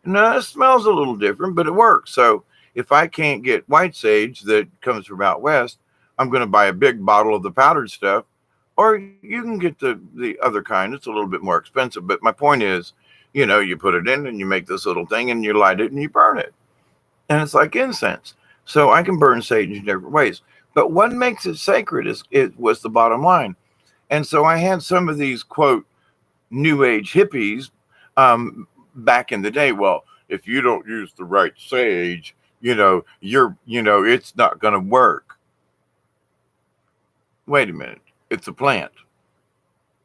"No, it smells a little different, but it works." So if I can't get white sage that comes from out west, I'm going to buy a big bottle of the powdered stuff, or you can get the other kind. It's a little bit more expensive, but my point is, you put it in and you make this little thing and you light it and you burn it, and it's like incense. So I can burn sage in different ways. But what makes it sacred is it was the bottom line. And so I had some of these quote new age hippies back in the day. Well, if you don't use the right sage, it's not going to work. Wait a minute. It's a plant.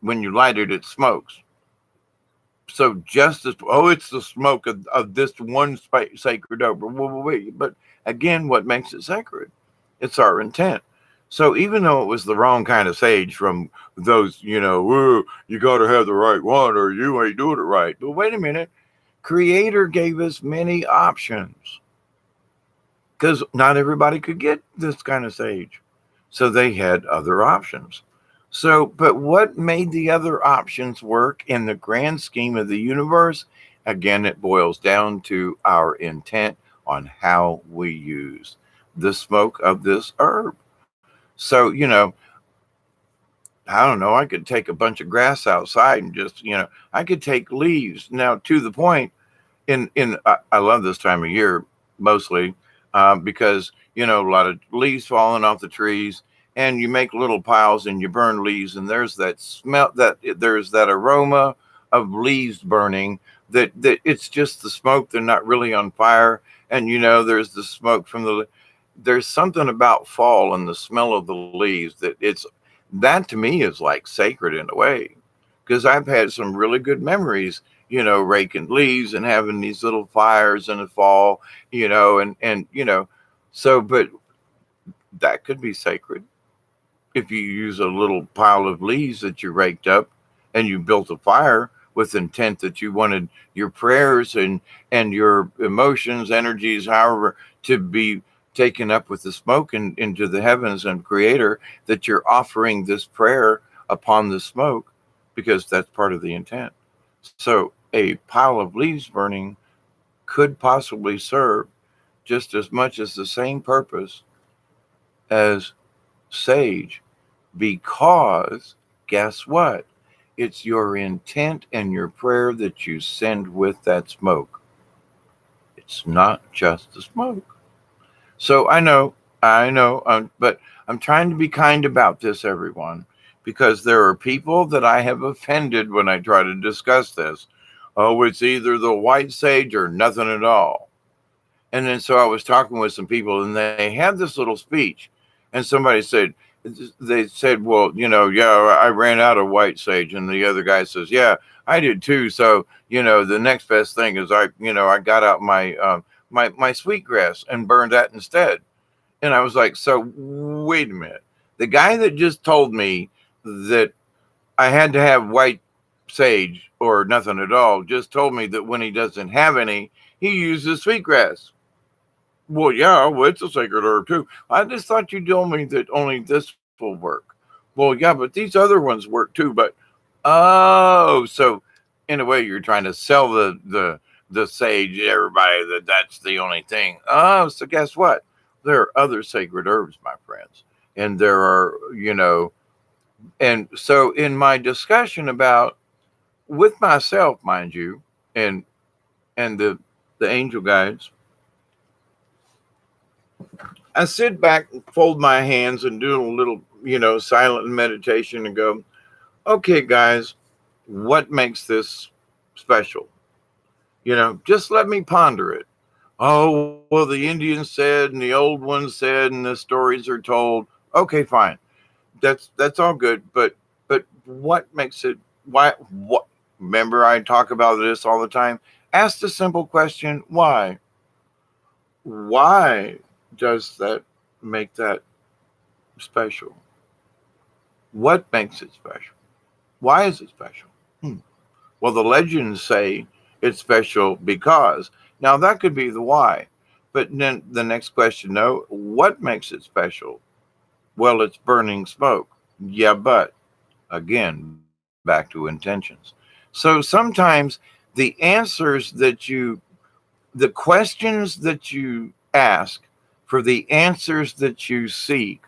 When you light it, it smokes. So just as, oh, it's the smoke of this one sacred over. Wait, but again, what makes it sacred? It's our intent. So even though it was the wrong kind of sage from those, "Ooh, you got to have the right one or you ain't doing it right." But wait a minute, Creator gave us many options because not everybody could get this kind of sage. So they had other options. So, but what made the other options work in the grand scheme of the universe? Again, it boils down to our intent on how we use the smoke of this herb. So, I don't know, I could take a bunch of grass outside and just, I could take leaves. Now, to the point, I love this time of year mostly because a lot of leaves falling off the trees, and you make little piles and you burn leaves, and there's that smell, there's that aroma of leaves burning, that it's just the smoke. They're not really on fire, and there's the smoke from there's something about fall and the smell of the leaves that to me is like sacred in a way, because I've had some really good memories, raking leaves and having these little fires in the fall, and so, but that could be sacred if you use a little pile of leaves that you raked up and you built a fire with intent that you wanted your prayers and your emotions, energies, however, to be taken up with the smoke and into the heavens and Creator, that you're offering this prayer upon the smoke, because that's part of the intent. So a pile of leaves burning could possibly serve just as much as the same purpose as sage, because guess what? It's your intent and your prayer that you send with that smoke. It's not just the smoke. So I know, but I'm trying to be kind about this, everyone, because there are people that I have offended when I try to discuss this. Oh, it's either the white sage or nothing at all. And then so I was talking with some people, and they had this little speech, and somebody said, they said, "Well, yeah, I ran out of white sage," and the other guy says, "Yeah, I did too." So the next best thing is I got out my sweetgrass and burned that instead. And I was like, so wait a minute. The guy that just told me that I had to have white sage or nothing at all just told me that when he doesn't have any, he uses sweetgrass. Well, yeah, well, it's a sacred herb too. I just thought you told me that only this will work. Well, yeah, but these other ones work too. But oh, so in a way, you're trying to sell the sage to everybody that's the only thing. Oh, so guess what? There are other sacred herbs, my friends, and there are and so in my discussion about with myself, mind you, and and the angel guides, I sit back and fold my hands and do a little, silent meditation and go, okay, guys, what makes this special? Just let me ponder it. Oh, well, the Indians said, and the old ones said, and the stories are told. Okay, fine. That's all good. But what makes it? Why? What? Remember, I talk about this all the time. Ask the simple question: why? Why does that make that special? What makes it special? Why is it special? Hmm. Well, the legends say it's special because. Now, that could be the why. But then the next question, no, what makes it special? Well, it's burning smoke. Yeah, but again, back to intentions. So sometimes the answers that the questions that you ask for the answers that you seek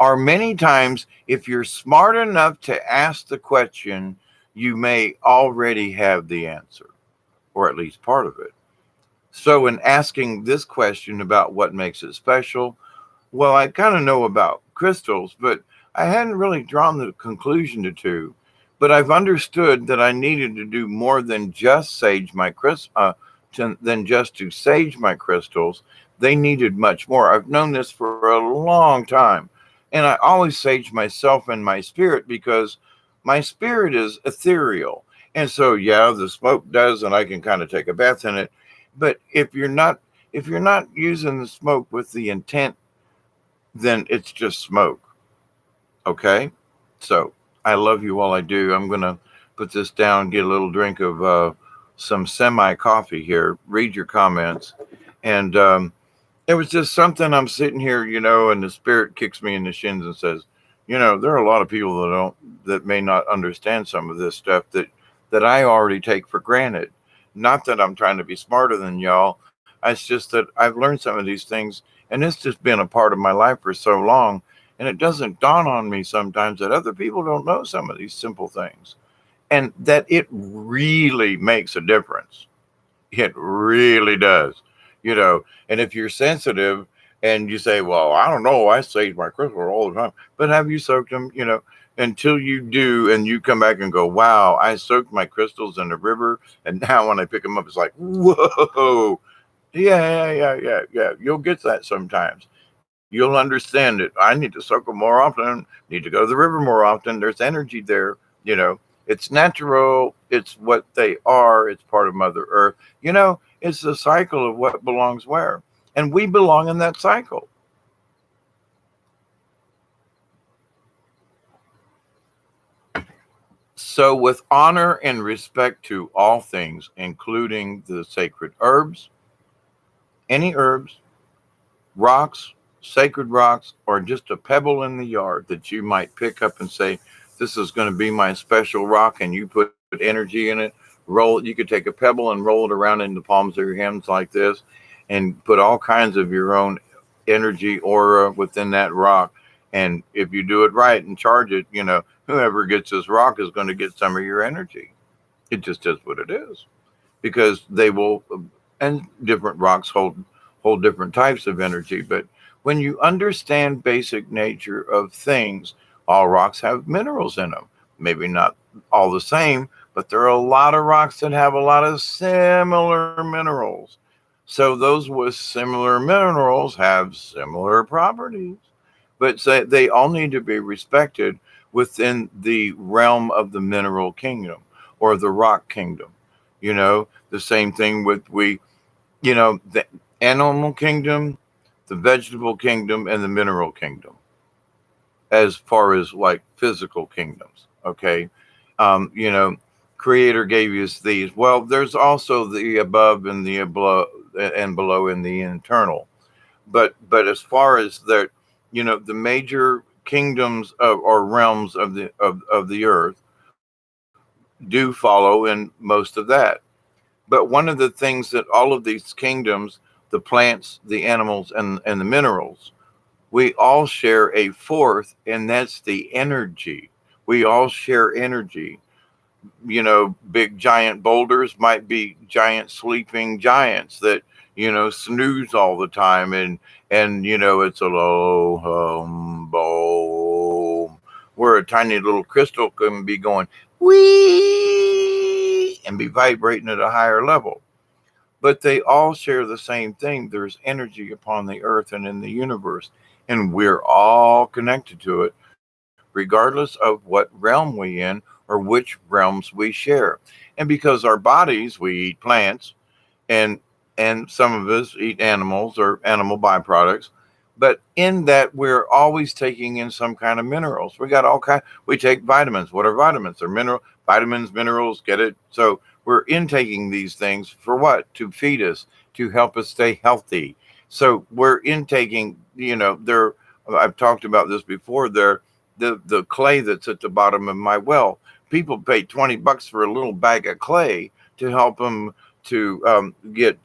are many times, if you're smart enough to ask the question, you may already have the answer, or at least part of it. So, in asking this question about what makes it special, well, I kind of know about crystals, but I hadn't really drawn the conclusion to two. But I've understood that I needed to do more than just sage my than just to sage my crystals. They needed much more. I've known this for a long time, and I always sage myself and my spirit because my spirit is ethereal. And so, yeah, the smoke does, and I can kind of take a bath in it. But if you're not using the smoke with the intent, then it's just smoke. Okay? So I love you while I do. I'm going to put this down, get a little drink of some semi coffee here, read your comments. And it was just something. I'm sitting here, and the spirit kicks me in the shins and says, there are a lot of people that may not understand some of this stuff that I already take for granted. Not that I'm trying to be smarter than y'all. It's just that I've learned some of these things, and it's just been a part of my life for so long. And it doesn't dawn on me sometimes that other people don't know some of these simple things, and that it really makes a difference. It really does. And if you're sensitive and you say, well, I don't know, I sage my crystal all the time, but have you soaked them? Until you do, and you come back and go, wow, I soaked my crystals in the river. And now when I pick them up, it's like, whoa. Yeah, yeah, yeah, yeah, yeah. You'll get that sometimes. You'll understand it. I need to soak them more often, need to go to the river more often. There's energy there. It's natural. It's what they are. It's part of Mother Earth. It's the cycle of what belongs where. And we belong in that cycle. So, with honor and respect to all things, including the sacred herbs, any herbs, rocks, sacred rocks, or just a pebble in the yard that you might pick up and say, this is going to be my special rock, and you put energy in it, you could take a pebble and roll it around in the palms of your hands like this, and put all kinds of your own energy aura within that rock. And if you do it right and charge it, whoever gets this rock is going to get some of your energy. It just is what it is, because they will, and different rocks hold different types of energy. But when you understand basic nature of things, all rocks have minerals in them. Maybe not all the same, but there are a lot of rocks that have a lot of similar minerals. So those with similar minerals have similar properties, but they all need to be respected within the realm of the mineral kingdom or the rock kingdom. The same thing with the animal kingdom, the vegetable kingdom, and the mineral kingdom, as far as like physical kingdoms. Okay. Um, you know, Creator gave us these. Well, there's also the above and the below in the internal. But as far as the major kingdoms or realms of the earth do follow in most of that. But one of the things that all of these kingdoms, the plants, the animals, and the minerals, we all share a fourth, and that's the energy. We all share energy. Big giant boulders might be giant sleeping giants that, snooze all the time, and it's a low boom, where a tiny little crystal can be going wee and be vibrating at a higher level. But they all share the same thing. There's energy upon the earth and in the universe, and we're all connected to it, regardless of what realm we in or which realms we share. And because our bodies, we eat plants, and some of us eat animals or animal byproducts. But in that, we're always taking in some kind of minerals. We got all kind. We take vitamins. What are vitamins? They're vitamins, minerals. Get it? So we're intaking these things for what? To feed us to help us stay healthy. So we're intaking, there. I've talked about this before. There, the clay that's at the bottom of my well. People pay $20 for a little bag of clay to help them to get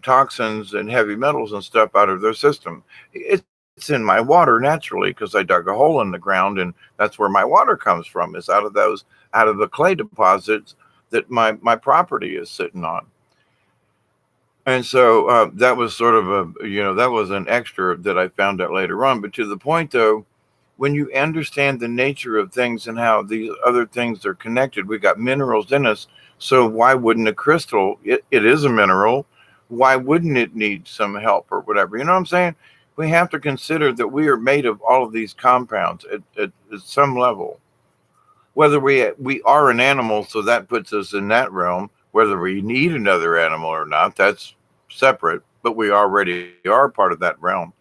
toxins and heavy metals and stuff out of their system. It's in my water naturally because I dug a hole in the ground, and that's where my water comes from. Is out of the clay deposits that my property is sitting on. And so that was sort of that was an extra that I found out later on. But to the point though, when you understand the nature of things and how these other things are connected, we got minerals in us. So why wouldn't a crystal, it is a mineral, why wouldn't it need some help or whatever? You know what I'm saying? We have to consider that we are made of all of these compounds at some level. Whether we are an animal, so that puts us in that realm. Whether we need another animal or not, that's separate. But we already are part of that realm.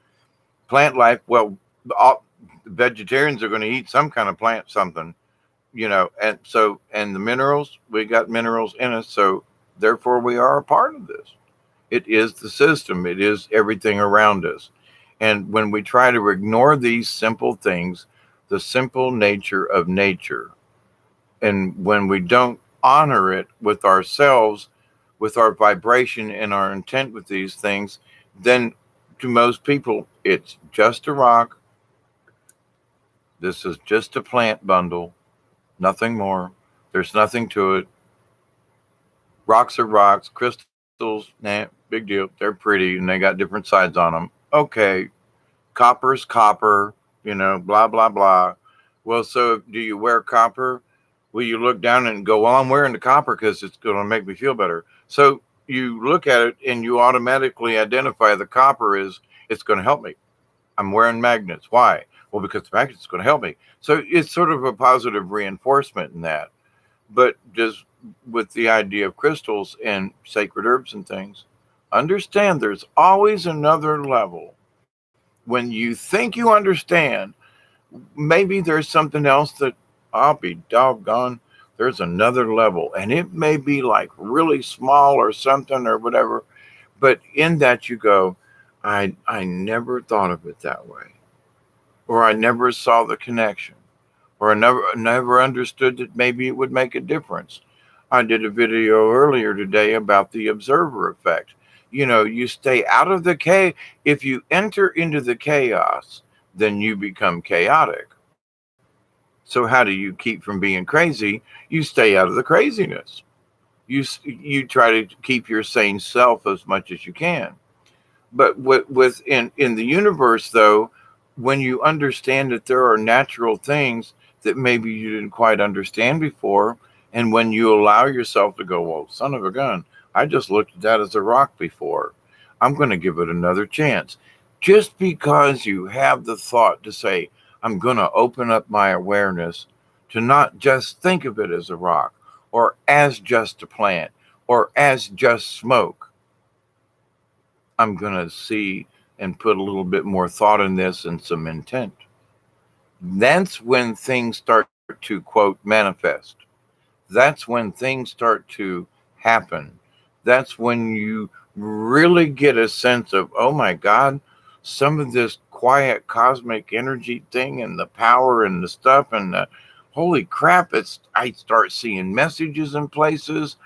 Plant life, well, all, vegetarians are going to eat some kind of plant, something, and the minerals, we got minerals in us, so therefore we are a part of this. It is the system. It is everything around us. And when we try to ignore these simple things, the simple nature of nature, and when we don't honor it with ourselves, with our vibration and our intent with these things, then to most people, it's just a rock. This is just a plant bundle, nothing more. There's nothing to it. Rocks are rocks, crystals, nah, big deal. They're pretty and they got different sides on them. Okay, copper's copper, blah, blah, blah. Well, so do you wear copper? Will you look down and go, well, I'm wearing the copper because it's going to make me feel better. So you look at it and you automatically identify the copper is it's going to help me. I'm wearing magnets. Why? Well, because the magnet's going to help me. So it's sort of a positive reinforcement in that. But just with the idea of crystals and sacred herbs and things, understand there's always another level. When you think you understand, maybe there's something else that I'll be doggone. There's another level, and it may be like really small or something or whatever. But in that you go, I never thought of it that way, or I never saw the connection, or I never understood that maybe it would make a difference. I did a video earlier today about the observer effect. You stay out of the chaos. If you enter into the chaos, then you become chaotic. So how do you keep from being crazy? You stay out of the craziness. You try to keep your sane self as much as you can. But in the universe, though, when you understand that there are natural things that maybe you didn't quite understand before, and when you allow yourself to go, well, son of a gun, I just looked at that as a rock before. I'm going to give it another chance. Just because you have the thought to say, I'm going to open up my awareness to not just think of it as a rock or as just a plant or as just smoke. I'm going to see and put a little bit more thought in this and some intent. That's when things start to, quote, manifest. That's when things start to happen. That's when you really get a sense of, oh my God, some of this quiet cosmic energy thing and the power and the stuff and the holy crap, I start seeing messages in places.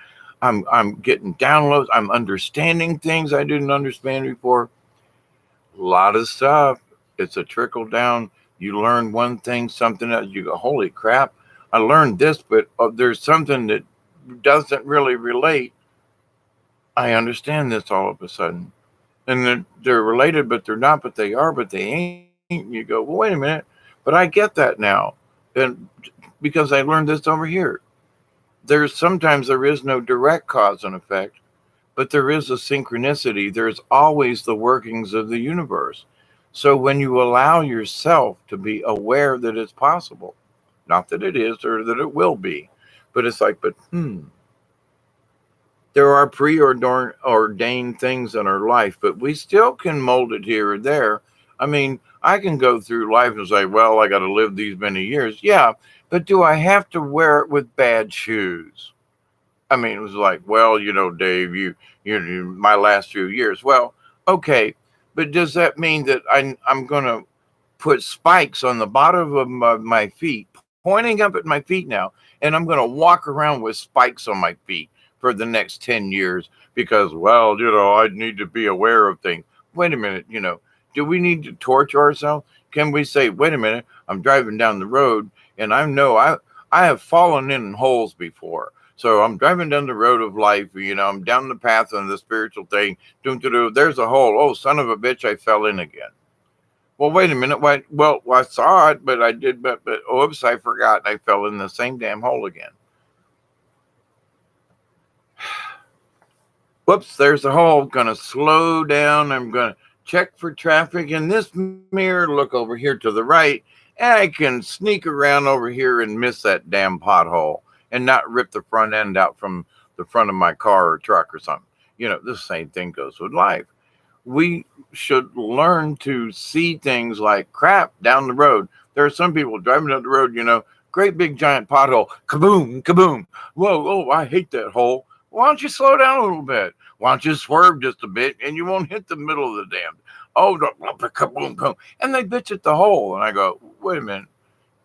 I'm getting downloads. I'm understanding things I didn't understand before. A lot of stuff. It's a trickle down. You learn one thing, something else. You go, holy crap! I learned this, but there's something that doesn't really relate. I understand this all of a sudden, and they're related, but they're not. But they are, but they ain't. You go, well, wait a minute, but I get that now, and because I learned this over here. Sometimes there is no direct cause and effect, but there is a synchronicity. There's always the workings of the universe. So when you allow yourself to be aware that it's possible, not that it is or that it will be, but it's like, there are preordained things in our life, but we still can mold it here or there. I mean, I can go through life and say, well, I got to live these many years. Yeah, but do I have to wear it with bad shoes? I mean, it was like, well, Dave, my last few years. Well, okay, but does that mean that I'm going to put spikes on the bottom of my feet, pointing up at my feet now, and I'm going to walk around with spikes on my feet for the next 10 years because, well, I need to be aware of things. Wait a minute, do we need to torture ourselves? Can we say, wait a minute, I'm driving down the road and I have fallen in holes before. So I'm driving down the road of life, I'm down the path on the spiritual thing. There's a hole. Oh, son of a bitch, I fell in again. Well, wait a minute. Wait, well, I saw it, but I did, but oops, I forgot. I fell in the same damn hole again. Whoops, there's a hole. Gonna slow down. I'm gonna check for traffic in this mirror, look over here to the right, and I can sneak around over here and miss that damn pothole and not rip the front end out from the front of my car or truck or something. The same thing goes with life. We should learn to see things like crap down the road. There are some people driving down the road, great big giant pothole, kaboom, kaboom. Whoa, oh, I hate that hole. Why don't you slow down a little bit? Why don't you swerve just a bit and you won't hit the middle of the damn? Oh, kaboom, kaboom. And they bitch at the hole. And I go, wait a minute.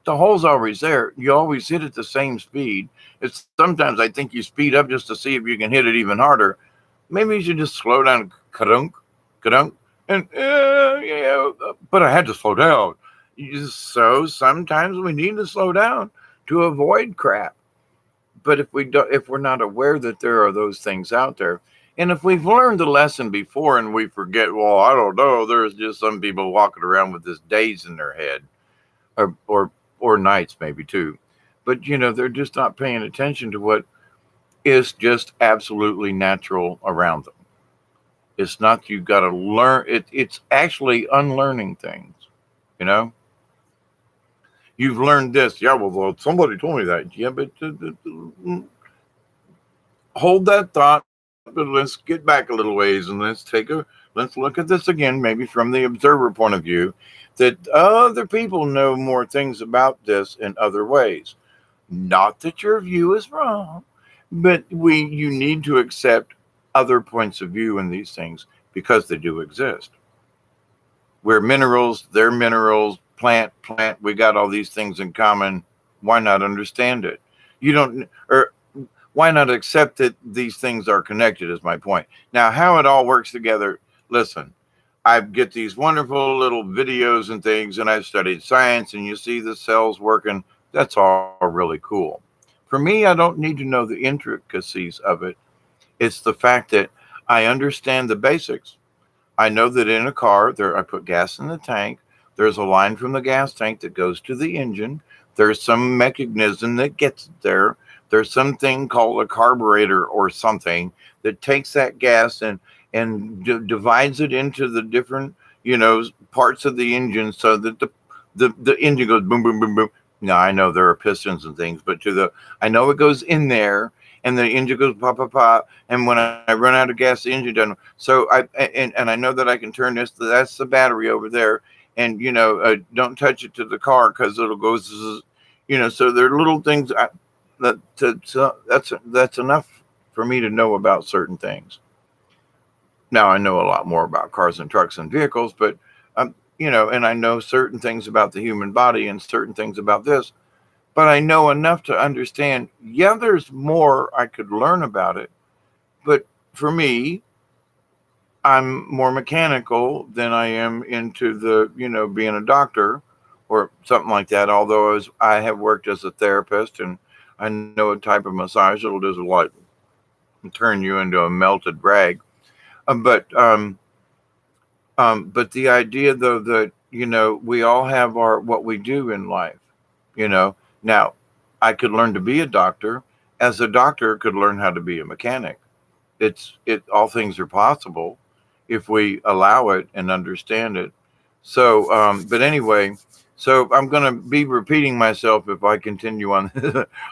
The hole's always there. You always hit at the same speed. It's sometimes I think you speed up just to see if you can hit it even harder. Maybe you should just slow down, kadunk, kadunk, and yeah. But I had to slow down. So sometimes we need to slow down to avoid crap. But if we're not aware that there are those things out there, and if we've learned the lesson before and we forget, well, I don't know, there's just some people walking around with this days in their head, or or or nights maybe too, but they're just not paying attention to what is just absolutely natural around them. It's not you've got to learn it. It's actually unlearning things. You know, you've learned this. Yeah, well, somebody told me that. Yeah, but hold that thought. But let's get back a little ways and let's look at this again, maybe from the observer point of view, that other people know more things about this in other ways. Not that your view is wrong, but you need to accept other points of view in these things because they do exist. We're minerals, they're minerals, plant, we got all these things in common. Why not understand it? You don't, or why not accept that these things are connected, is my point. Now, how it all works together, listen, I get these wonderful little videos and things, and I've studied science, and you see the cells working. That's all really cool. For me, I don't need to know the intricacies of it. It's the fact that I understand the basics. I know that in a car, I put gas in the tank. There's a line from the gas tank that goes to the engine. There's some mechanism that gets it there. There's something called a carburetor or something that takes that gas and divides it into the different parts of the engine so that the engine goes boom boom boom boom. Now I know there are pistons and things, but I know it goes in there and the engine goes pop pop pop. And when I run out of gas, the engine doesn't. So and I know that I can turn this. That's the battery over there, and don't touch it to the car because it'll go. So there are little things that's enough for me to know about certain things. Now I know a lot more about cars and trucks and vehicles, but and I know certain things about the human body and certain things about this, but I know enough to understand. Yeah, there's more I could learn about it, but for me, I'm more mechanical than I am into the being a doctor or something like that. Although I have worked as a therapist and I know a type of massage that'll just like turn you into a melted rag. But the idea though that we all have our what we do in life. Now I could learn to be a doctor, as a doctor could learn how to be a mechanic. It all things are possible if we allow it and understand it. So, but anyway, so I'm going to be repeating myself if I continue on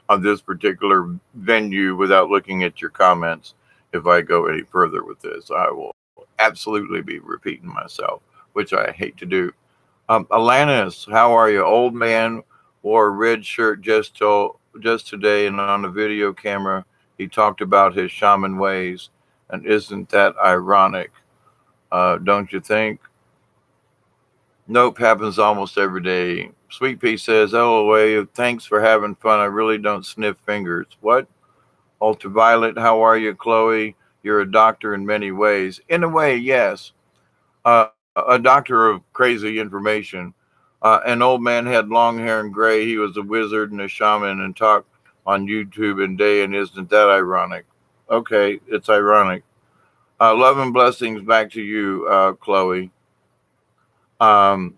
on this particular venue without looking at your comments. If I go any further with this, I will absolutely be repeating myself, which I hate to do. Alanis, how are you? Old man wore a red shirt just today and on a video camera He talked about his shaman ways, and isn't that ironic? Don't you think? Nope, happens almost every day. Sweet Pea says, LOA, thanks for having fun. I really don't sniff fingers. What? Ultraviolet, how are you, Chloe? You're a doctor in many ways. In a way, yes. A doctor of crazy information. An old man had long hair and gray. He was a wizard and a shaman and talked on YouTube and day, and isn't that ironic? Okay, it's ironic. Love and blessings back to you, Chloe. Um,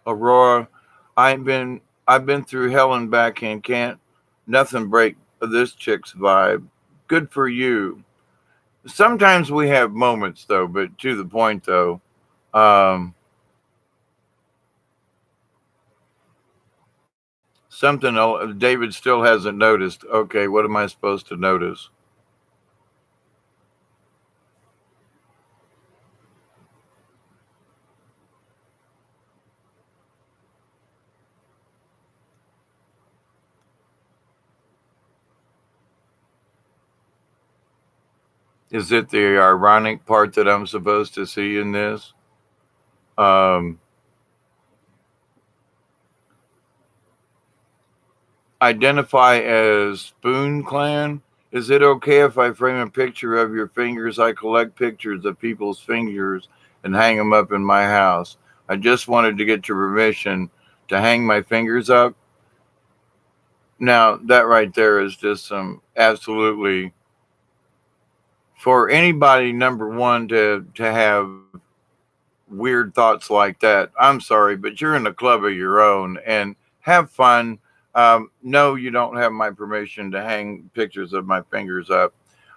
Aurora, I've been through hell and back and can't nothing break this chick's vibe. Good for you. Sometimes we have moments though, but to the point though. Um, David still hasn't noticed. Okay, what am I supposed to notice? Is it the ironic part that I'm supposed to see in this? Um, Identify as Spoon Clan. Is it okay if I frame a picture of your fingers? I collect pictures of people's fingers and hang them up in my house. I just wanted to get your permission to hang my fingers up. Now, that right there is just some absolutely, for anybody, number one, to have weird thoughts like that. I'm sorry, but you're in a club of your own and have fun. No, you don't have my permission to hang pictures of my fingers up.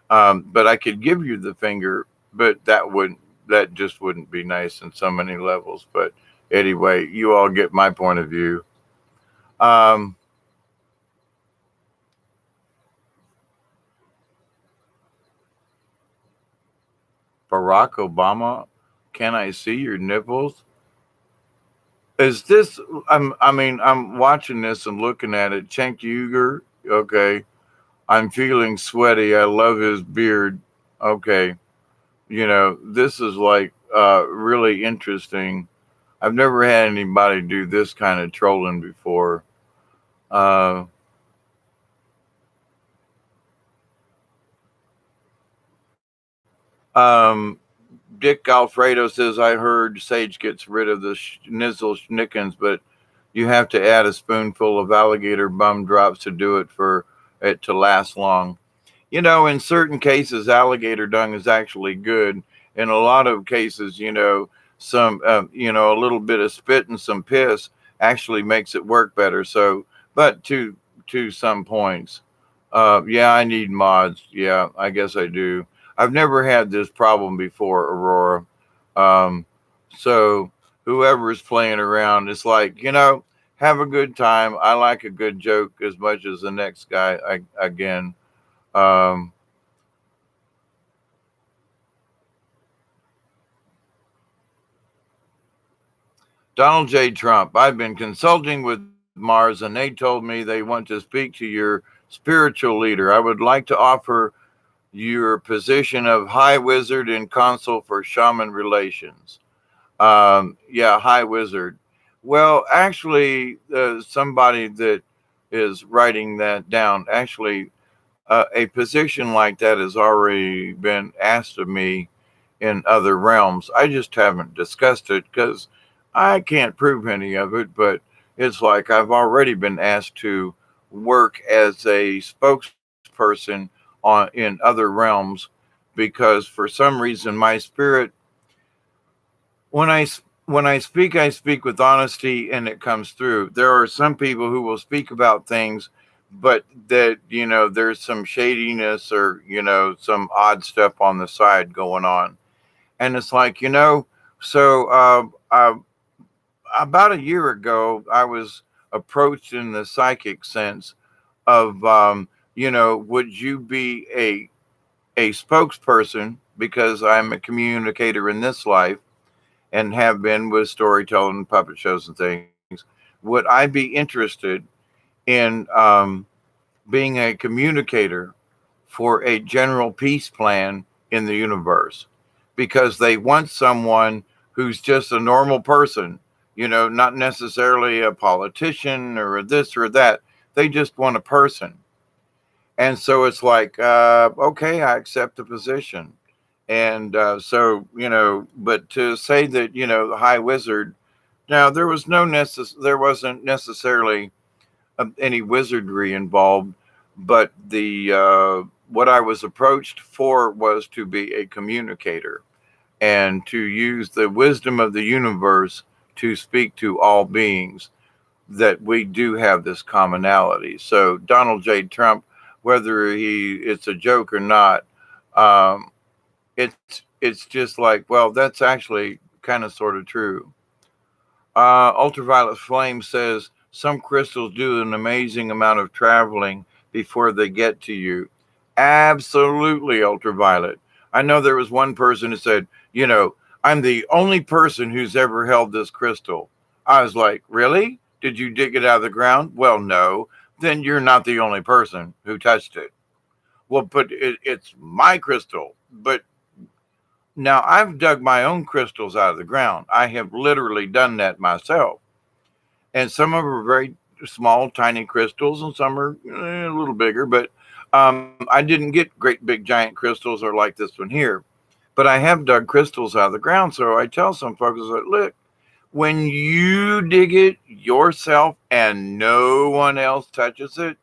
But I could give you the finger, but that just wouldn't be nice in so many levels. But anyway, you all get my point of view. Um, Barack Obama, can I see your nipples? Is this? I'm watching this and looking at it. Cenk Uger, okay. I'm feeling sweaty. I love his beard. Okay. This is like really interesting. I've never had anybody do this kind of trolling before. Uh, um, Dick Alfredo says, I heard Sage gets rid of the nizzle schnickens, but you have to add a spoonful of alligator bum drops to do it for it to last long. In certain cases, alligator dung is actually good. In a lot of cases, a little bit of spit and some piss actually makes it work better. So, but to some points, yeah, I need mods. Yeah, I guess I do. I've never had this problem before, Aurora. Um, so whoever's playing around, it's like have a good time. I like a good joke as much as the next guy. Again. Um, Donald J. Trump, I've been consulting with Mars and they told me they want to speak to your spiritual leader. I would like to offer your position of High Wizard and Consul for Shaman Relations. Yeah, High Wizard. Well, actually, somebody that is writing that down, actually, a position like that has already been asked of me in other realms. I just haven't discussed it because I can't prove any of it, but it's like I've already been asked to work as a spokesperson in other realms because for some reason my spirit when I speak with honesty and it comes through. There are some people who will speak about things, but that there's some shadiness or some odd stuff on the side going on, and it's like So about a year ago, I was approached in the psychic sense of would you be a spokesperson because I'm a communicator in this life and have been with storytelling, puppet shows, and things. Would I be interested in being a communicator for a general peace plan in the universe, because they want someone who's just a normal person, not necessarily a politician or a this or that. They just want a person. And so it's like, okay, I accept the position. And but to say that, the high wizard, now there wasn't necessarily any wizardry involved, but the what I was approached for was to be a communicator and to use the wisdom of the universe to speak to all beings, that we do have this commonality. So Donald J. Trump, whether it's a joke or not, um, it's just like, well, that's actually kind of sort of true. Ultraviolet Flame says some crystals do an amazing amount of traveling before they get to you. Absolutely, Ultraviolet. I know there was one person who said, I'm the only person who's ever held this crystal. I was like, really? Did you dig it out of the ground? Well, no. Then you're not the only person who touched it. Well, but it's my crystal. But now I've dug my own crystals out of the ground. I have literally done that myself. And some of them are very small, tiny crystals, and some are a little bigger. But I didn't get great, big, giant crystals or like this one here. But I have dug crystals out of the ground. So I tell some folks, like, look, when you dig it yourself and no one else touches it,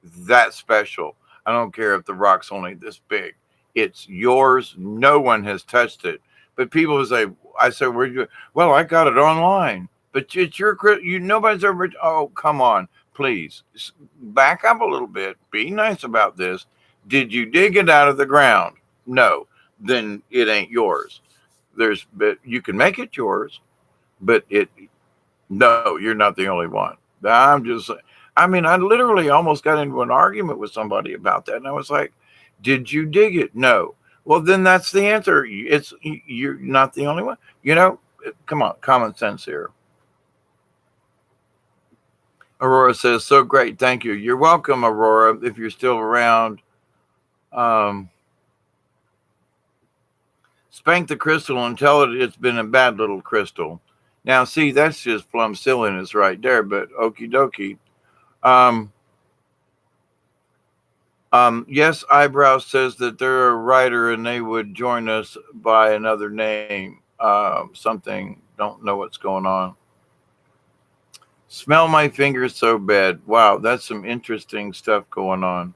that's special. I don't care if the rock's only this big. It's yours. No one has touched it. But people say, I said, where'd you? Well, I got it online. But it's your, nobody's ever, oh, come on, please. Back up a little bit. Be nice about this. Did you dig it out of the ground? No. Then it ain't yours. But you can make it yours, but no, you're not the only one. I literally almost got into an argument with somebody about that. And I was like, did you dig it? No. Well, then that's the answer. You're not the only one. Come on, common sense here. Aurora says, so great. Thank you. You're welcome, Aurora, if you're still around. Spank the crystal and tell it it's been a bad little crystal. Now, see, that's just plum silliness right there, but okie dokie. Yes, Eyebrow says that they're a writer and they would join us by another name. Something, don't know what's going on. Smell my fingers so bad. Wow, that's some interesting stuff going on.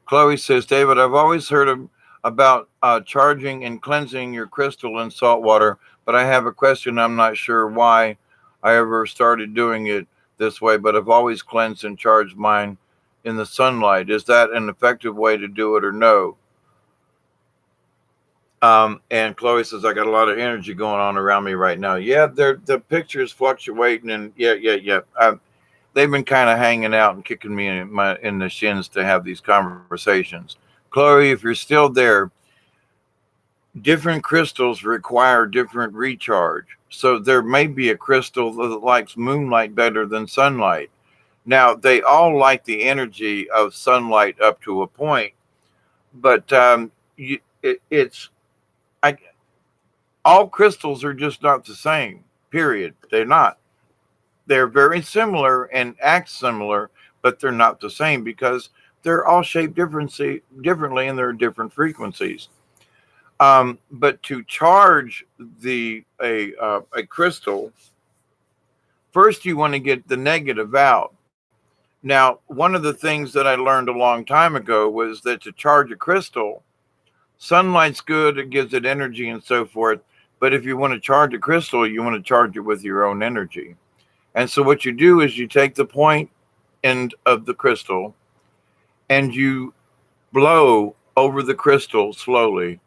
Chloe says, David, I've always heard about charging and cleansing your crystal in salt water, but I have a question. I'm not sure why I ever started doing it this way, but I've always cleansed and charged mine in the sunlight. Is that an effective way to do it or no? And Chloe says, I got a lot of energy going on around me right now. Yeah, the picture's fluctuating, and yeah. They've been kind of hanging out and kicking me in the shins to have these conversations. Chloe, if you're still there, different crystals require different recharge. So there may be a crystal that likes moonlight better than sunlight. Now, they all like the energy of sunlight up to a point, but all crystals are just not the same, period. They're not. They're very similar and act similar, but they're not the same because they're all shaped differently and they're different frequencies. But to charge a crystal, first you want to get the negative out. Now, one of the things that I learned a long time ago was that to charge a crystal, sunlight's good, it gives it energy and so forth. But if you want to charge a crystal, you want to charge it with your own energy. And so what you do is you take the point end of the crystal and you blow over the crystal slowly.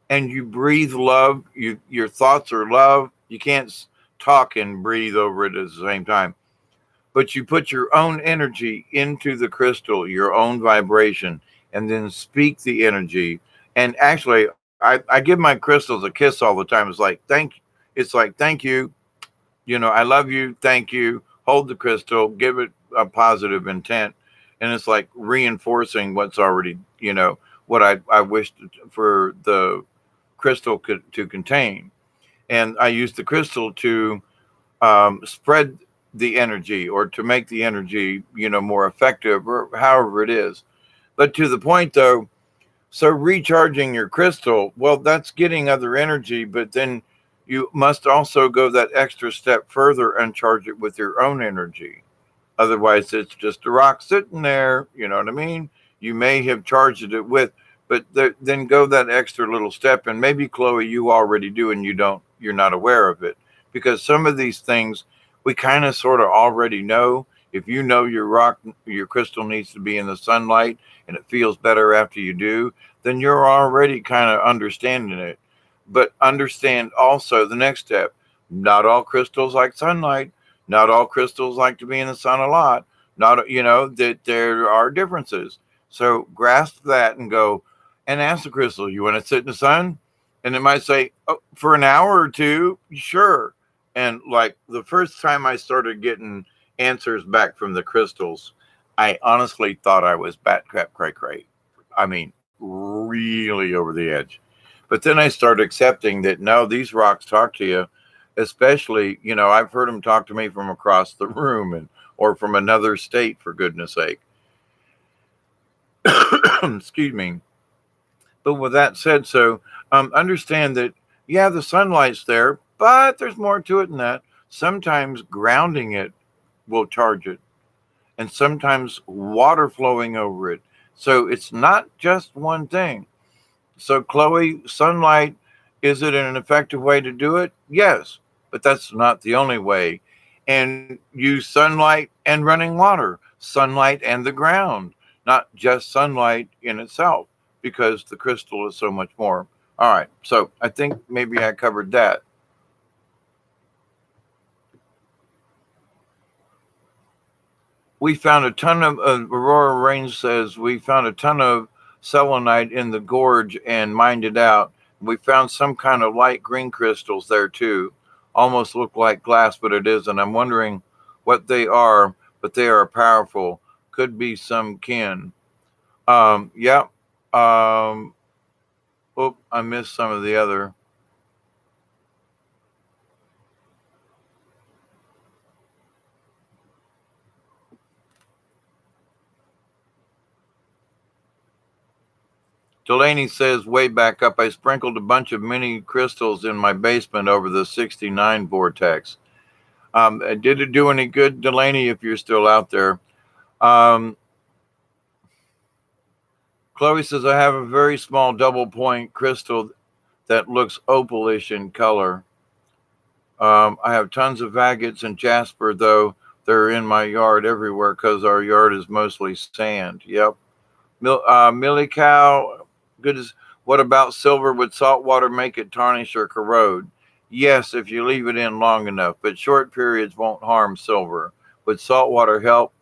And you breathe love. Your thoughts are love. You can't talk and breathe over it at the same time. But you put your own energy into the crystal, your own vibration, and then speak the energy. And actually, I give my crystals a kiss all the time. It's like, thank you. it's like, thank you, I love you, thank you, hold the crystal, give it a positive intent. And it's like reinforcing what's already, what I wished for the to contain. And I use the crystal to spread the energy or to make the energy, more effective or however it is. But to the point though, so recharging your crystal, well, that's getting other energy, but then you must also go that extra step further and charge it with your own energy. Otherwise, it's just a rock sitting there. You know what I mean? You may have charged it with, but then go that extra little step. And maybe, Chloe, you already do and you're not aware of it. Because some of these things we kind of sort of already know. If you know your crystal needs to be in the sunlight and it feels better after you do, then you're already kind of understanding it. But understand also the next step. Not all crystals like sunlight. Not all crystals like to be in the sun a lot. Not, that there are differences. So grasp that and go and ask the crystal, you want to sit in the sun? And it might say, oh, for an hour or two, sure. And like the first time I started getting answers back from the crystals, I honestly thought I was bat crap cray cray. I mean, really over the edge. But then I started accepting that no, these rocks talk to you, especially, I've heard them talk to me from across the room and or from another state, for goodness sake. Excuse me. But with that said, so understand that, yeah, the sunlight's there, but there's more to it than that. Sometimes grounding it will charge it, and sometimes water flowing over it. So it's not just one thing. So, Chloe, sunlight, is it an effective way to do it? Yes, but that's not the only way. And use sunlight and running water, sunlight and the ground, not just sunlight in itself, because the crystal is so much more. All right, so I think maybe I covered that. We found a ton of, Aurora Range says, we found a ton of selenite in the gorge and mined it out. We found some kind of light green crystals there too. Almost look like glass, but it isn't. I'm wondering what they are, but they are powerful. Could be some kin. Yeah. Um, I missed some of the other. Delaney says, way back up, I sprinkled a bunch of mini crystals in my basement over the 69 vortex. Did it do any good, Delaney, if you're still out there? Um, Chloe says, I have a very small double point crystal that looks opalish in color. I have tons of agates and jasper, though they're in my yard everywhere because our yard is mostly sand. Yep. Millie Cow, good as what about silver? Would salt water make it tarnish or corrode? Yes, if you leave it in long enough, but short periods won't harm silver. Would salt water help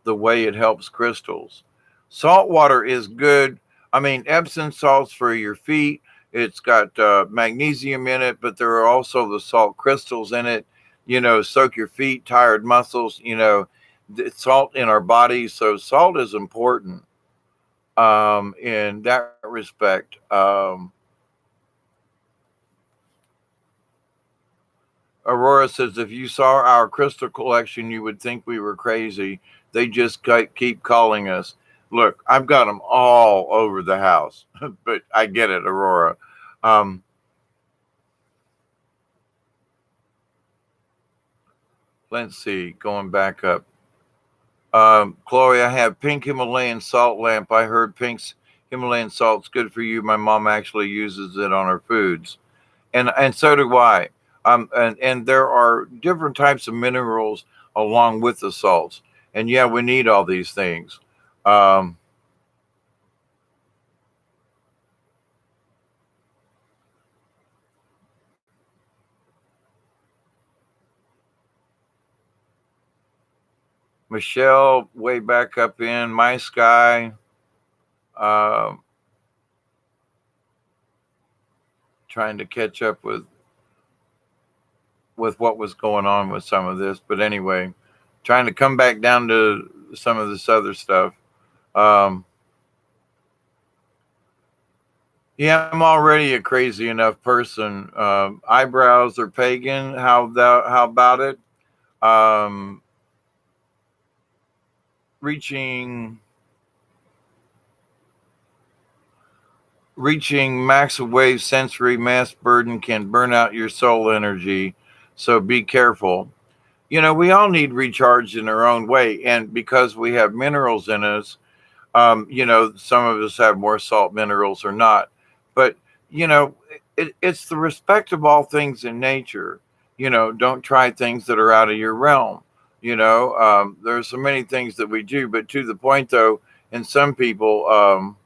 the way it helps crystals? Salt water is good. I mean, Epsom salt's for your feet. It's got magnesium in it, but there are also the salt crystals in it. Soak your feet, tired muscles. It's salt in our bodies, so salt is important in that respect. Aurora says, if you saw our crystal collection, you would think we were crazy. They just keep calling us. Look, I've got them all over the house, but I get it, Aurora. Um, let's see, going back up. Chloe, I have pink Himalayan salt lamp. I heard pink's Himalayan salt's good for you. My mom actually uses it on her foods. And so do I. And there are different types of minerals along with the salts. And yeah, we need all these things. Um, Michelle, way back up in my sky, uh, trying to catch up with. with what was going on with some of this. But anyway, trying to come back down to some of this other stuff. Um, yeah, I'm already a crazy enough person. Eyebrows are pagan. How about it? Um, reaching reaching max wave sensory mass burden can burn out your soul energy. So be careful. We all need recharge in our own way, and because we have minerals in us, some of us have more salt minerals or not, but it's the respect of all things in nature. Don't try things that are out of your realm. There's so many things that we do, but to the point though, in some people,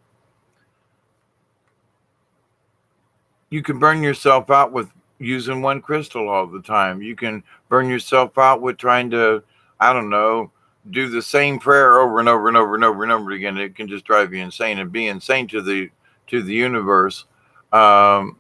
you can burn yourself out with using one crystal all the time. You can burn yourself out with trying to, I don't know, do the same prayer over and over and over and over and over again. It can just drive you insane and be insane to the universe. Um,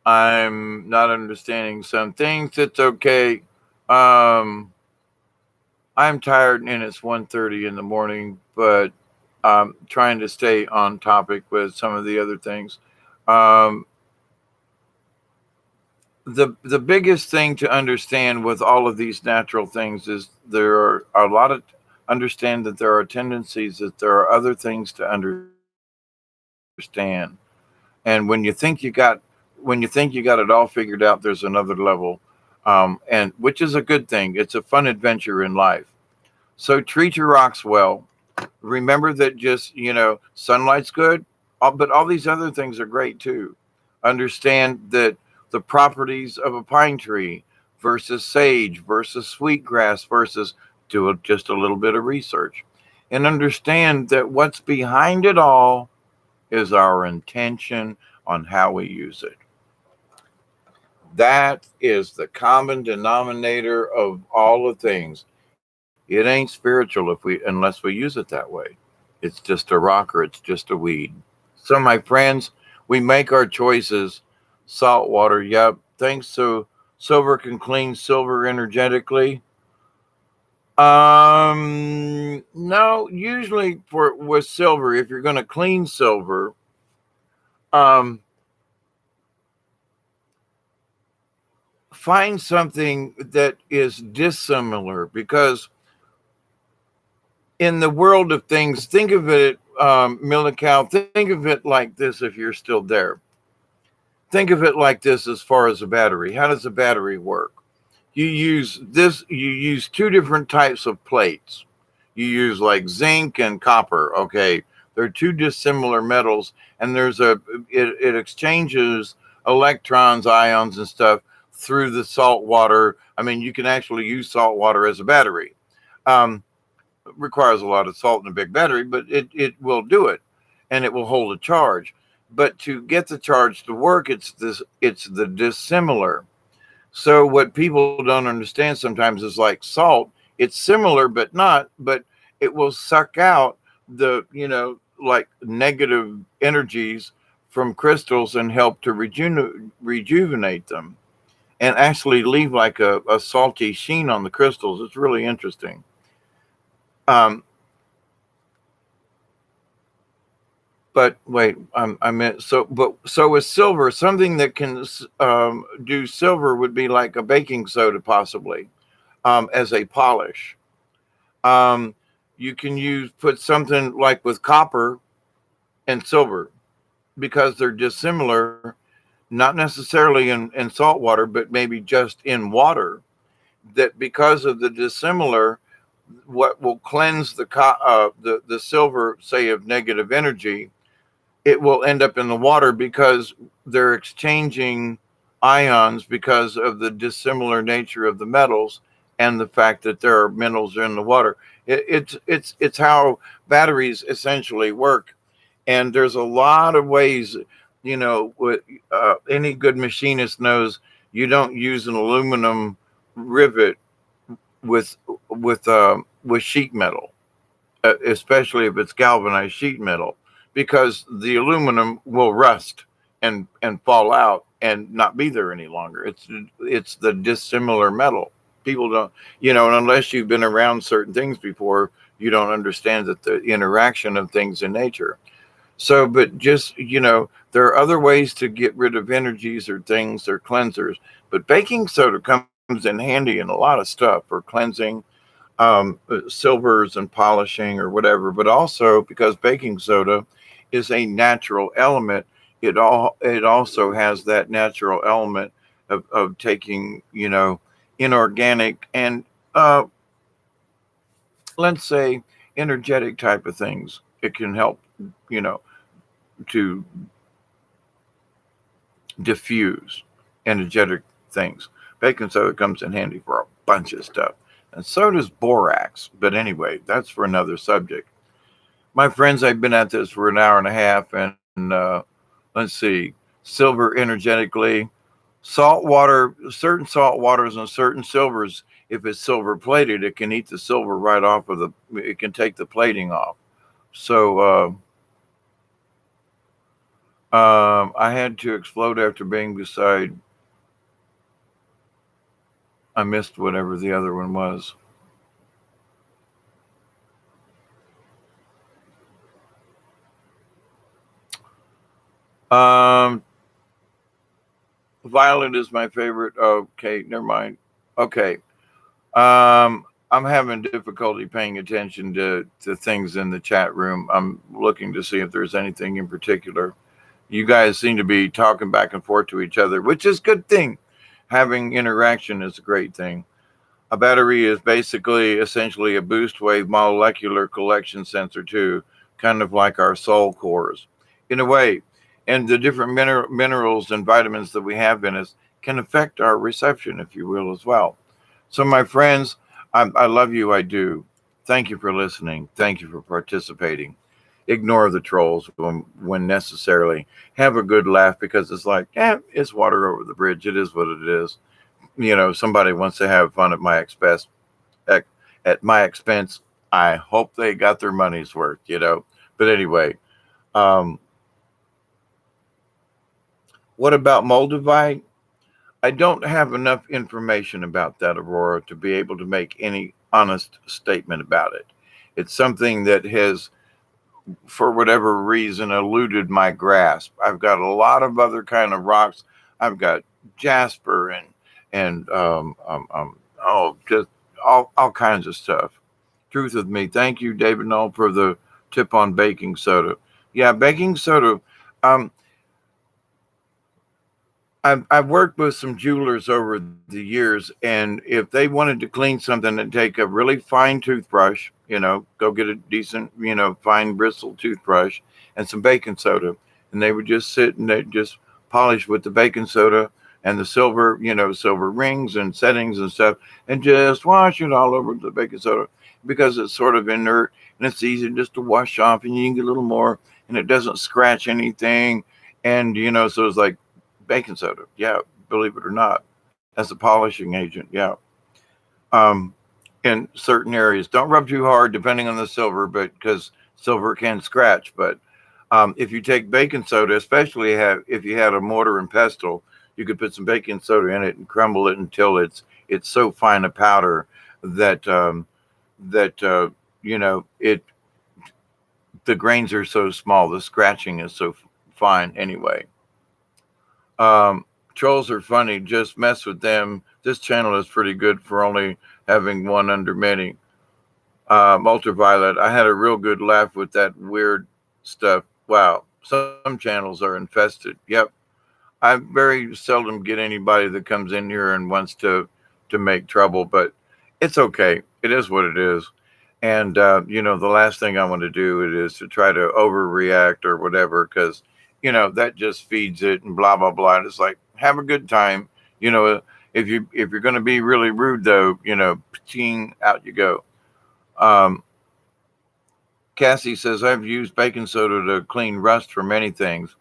I'm not understanding some things. It's okay. Um, I'm tired and it's 1:30 in the morning, but I'm trying to stay on topic with some of the other things. Um, the biggest thing to understand with all of these natural things is there are a lot of understand that there are tendencies, that there are other things to understand. And when you think you got it all figured out, there's another level. And which is a good thing. It's a fun adventure in life. So treat your rocks well. Remember that just, sunlight's good, but all these other things are great too. Understand that the properties of a pine tree versus sage versus sweetgrass versus just a little bit of research. And understand that what's behind it all is our intention on how we use it. That is the common denominator of all the things. It ain't spiritual unless we use it that way. It's just a rock or it's just a weed. So my friends, we make our choices. Salt water, yep. Thanks to silver can clean silver energetically. No, usually for with silver, if you're going to clean silver, um, find something that is dissimilar because in the world of things, think of it, Milical, think of it like this if you're still there. Think of it like this as far as a battery. How does a battery work? You use two different types of plates. You use like zinc and copper. Okay. They're two dissimilar metals, and it exchanges electrons, ions, and stuff through the salt water. I mean, you can actually use salt water as a battery. Um, requires a lot of salt in a big battery, but it will do it, and it will hold a charge. But to get the charge to work, it's the dissimilar. So what people don't understand sometimes is like salt, it's similar but not, but it will suck out the, like negative energies from crystals and help to rejuvenate them and actually leave like a salty sheen on the crystals. It's really interesting. Um, but wait, I meant so with silver, something that can do silver would be like a baking soda, possibly, as a polish. Um, you can put something like with copper and silver because they're dissimilar, not necessarily in salt water, but maybe just in water. That because of the dissimilar, what will cleanse the silver, say, of negative energy, it will end up in the water because they're exchanging ions because of the dissimilar nature of the metals and the fact that there are minerals in the water. It's how batteries essentially work, and there's a lot of ways. what any good machinist knows, you don't use an aluminum rivet with with sheet metal, especially if it's galvanized sheet metal, because the aluminum will rust and fall out and not be there any longer. It's the dissimilar metal. People don't, and unless you've been around certain things before, you don't understand that the interaction of things in nature. So, but just, there are other ways to get rid of energies or things or cleansers, but baking soda comes in handy in a lot of stuff for cleansing, silvers and polishing or whatever, but also because baking soda is a natural element, it also has that natural element of taking, inorganic and, uh, let's say, energetic type of things. It can help, you know, to diffuse energetic things. Baking soda comes in handy for a bunch of stuff. And so does borax. But anyway, that's for another subject. My friends, I've been at this for an hour and a half, and let's see, silver energetically, salt water, certain salt waters and certain silvers, if it's silver plated, it can eat the silver right off of it can take the plating off. So, I had to explode after being beside, I missed whatever the other one was. Um, Violet is my favorite. Okay, never mind. Okay. I'm having difficulty paying attention to things in the chat room. I'm looking to see if there's anything in particular. You guys seem to be talking back and forth to each other, which is a good thing. Having interaction is a great thing. A battery is basically essentially a boost wave molecular collection sensor too, kind of like our soul cores, in a way. And the different minerals and vitamins that we have in us can affect our reception, if you will, as well. So, my friends, I love you. I do. Thank you for listening. Thank you for participating. Ignore the trolls when necessarily. Have a good laugh because it's like, it's water over the bridge. It is what it is. Somebody wants to have fun at, at my expense. I hope they got their money's worth. But anyway, um, what about Moldavite? I don't have enough information about that, Aurora, to be able to make any honest statement about it. It's something that has, for whatever reason, eluded my grasp. I've got a lot of other kind of rocks. I've got jasper and just all kinds of stuff. Truth with me. Thank you, David Knoll, for the tip on baking soda. Yeah, baking soda. Um, I've worked with some jewelers over the years, and if they wanted to clean something, and take a really fine toothbrush, go get a decent, fine bristle toothbrush and some baking soda, and they would just sit and they just polish with the baking soda and the silver, silver rings and settings and stuff, and just wash it all over the baking soda because it's sort of inert and it's easy just to wash off, and you can get a little more, and it doesn't scratch anything, and so it's like baking soda. Yeah, believe it or not, as a polishing agent. Yeah. Um, in certain areas, don't rub too hard, depending on the silver, but because silver can scratch. But if you take baking soda, especially if you had a mortar and pestle, you could put some baking soda in it and crumble it until it's so fine a powder that it the grains are so small, the scratching is so fine anyway. Um, Trolls are funny. Just mess with them. This channel is pretty good for only having one under many. Ultraviolet. I had a real good laugh with that weird stuff. Wow. Some channels are infested. Yep. I very seldom get anybody that comes in here and wants to make trouble, but it's okay. It is what it is. And the last thing I want to do is to try to overreact or whatever, because that just feeds it and blah blah blah. And it's like, have a good time. You know, if you're going to be really rude though, pting, out you go. Um, Cassie says I've used baking soda to clean rust for many things.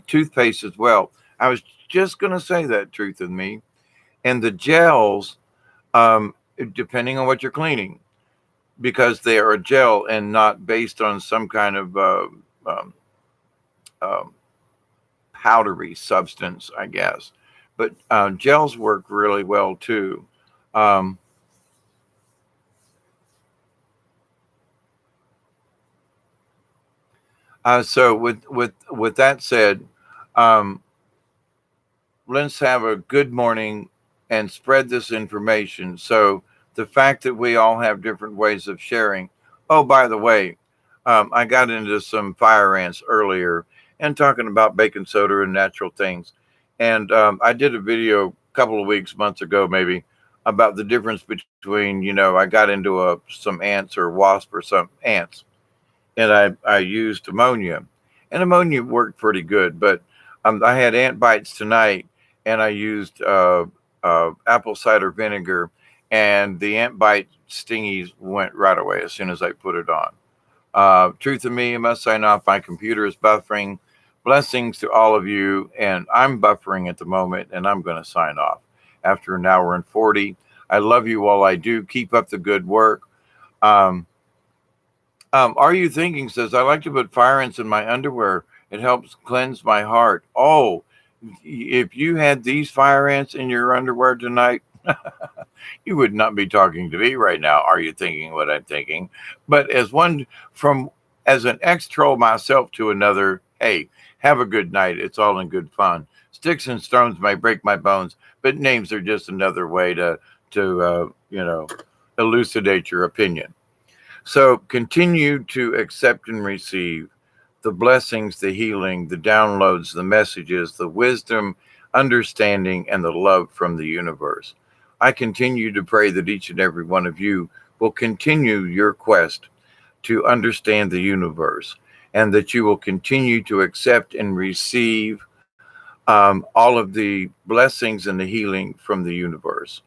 Toothpaste as well. I was just going to say that, truth in me. And the gels, um, depending on what you're cleaning, because they are a gel and not based on some kind of um, um, powdery substance, I guess. But gels work really well too. Um, so with that said, um, let's have a good morning and spread this information. So the fact that we all have different ways of sharing. Oh, by the way, I got into some fire ants earlier and talking about baking soda and natural things. And I did a video a couple of weeks, months ago, maybe, about the difference between, I got into some ants or wasp or some ants, and I used ammonia, and ammonia worked pretty good. But I had ant bites tonight, and I used apple cider vinegar, and the ant bite stingies went right away as soon as I put it on. Truth of me, I must sign off. My computer is buffering. Blessings to all of you, and I'm buffering at the moment, and I'm going to sign off after an hour and 40. I love you all I do. Keep up the good work. Um, are you thinking says, I like to put fire ants in my underwear. It helps cleanse my heart. Oh, if you had these fire ants in your underwear tonight, you would not be talking to me right now. Are you thinking what I'm thinking? But from as an ex troll myself to another, hey, have a good night. It's all in good fun. Sticks and stones may break my bones, but names are just another way to elucidate your opinion. So continue to accept and receive the blessings, the healing, the downloads, the messages, the wisdom, understanding, and the love from the universe. I continue to pray that each and every one of you will continue your quest to understand the universe, and that you will continue to accept and receive all of the blessings and the healing from the universe.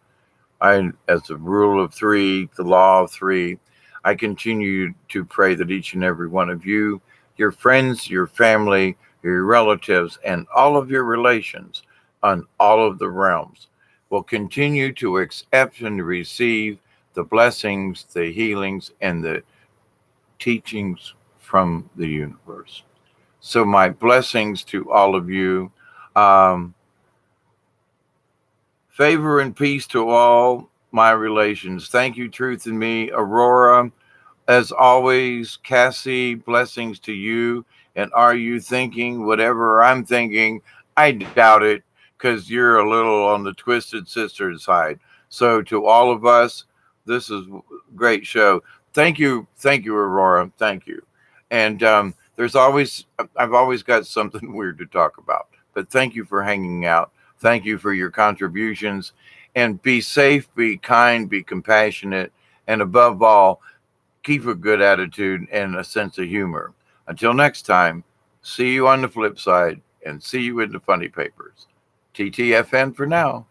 As a rule of three, the law of three, I continue to pray that each and every one of you, your friends, your family, your relatives, and all of your relations on all of the realms will continue to accept and receive the blessings, the healings, and the teachings from the universe. So, my blessings to all of you. Um, Favor and peace to all my relations. Thank you, Truth in Me, Aurora. As always, Cassie, blessings to you. And are you thinking whatever I'm thinking? I doubt it, because you're a little on the twisted sister side. So to all of us, this is a great show. Thank you, Aurora. Thank you. And I've always got something weird to talk about. But thank you for hanging out. Thank you for your contributions. And be safe, be kind, be compassionate, and above all, keep a good attitude and a sense of humor. Until next time, see you on the flip side and see you in the funny papers. TTFN for now.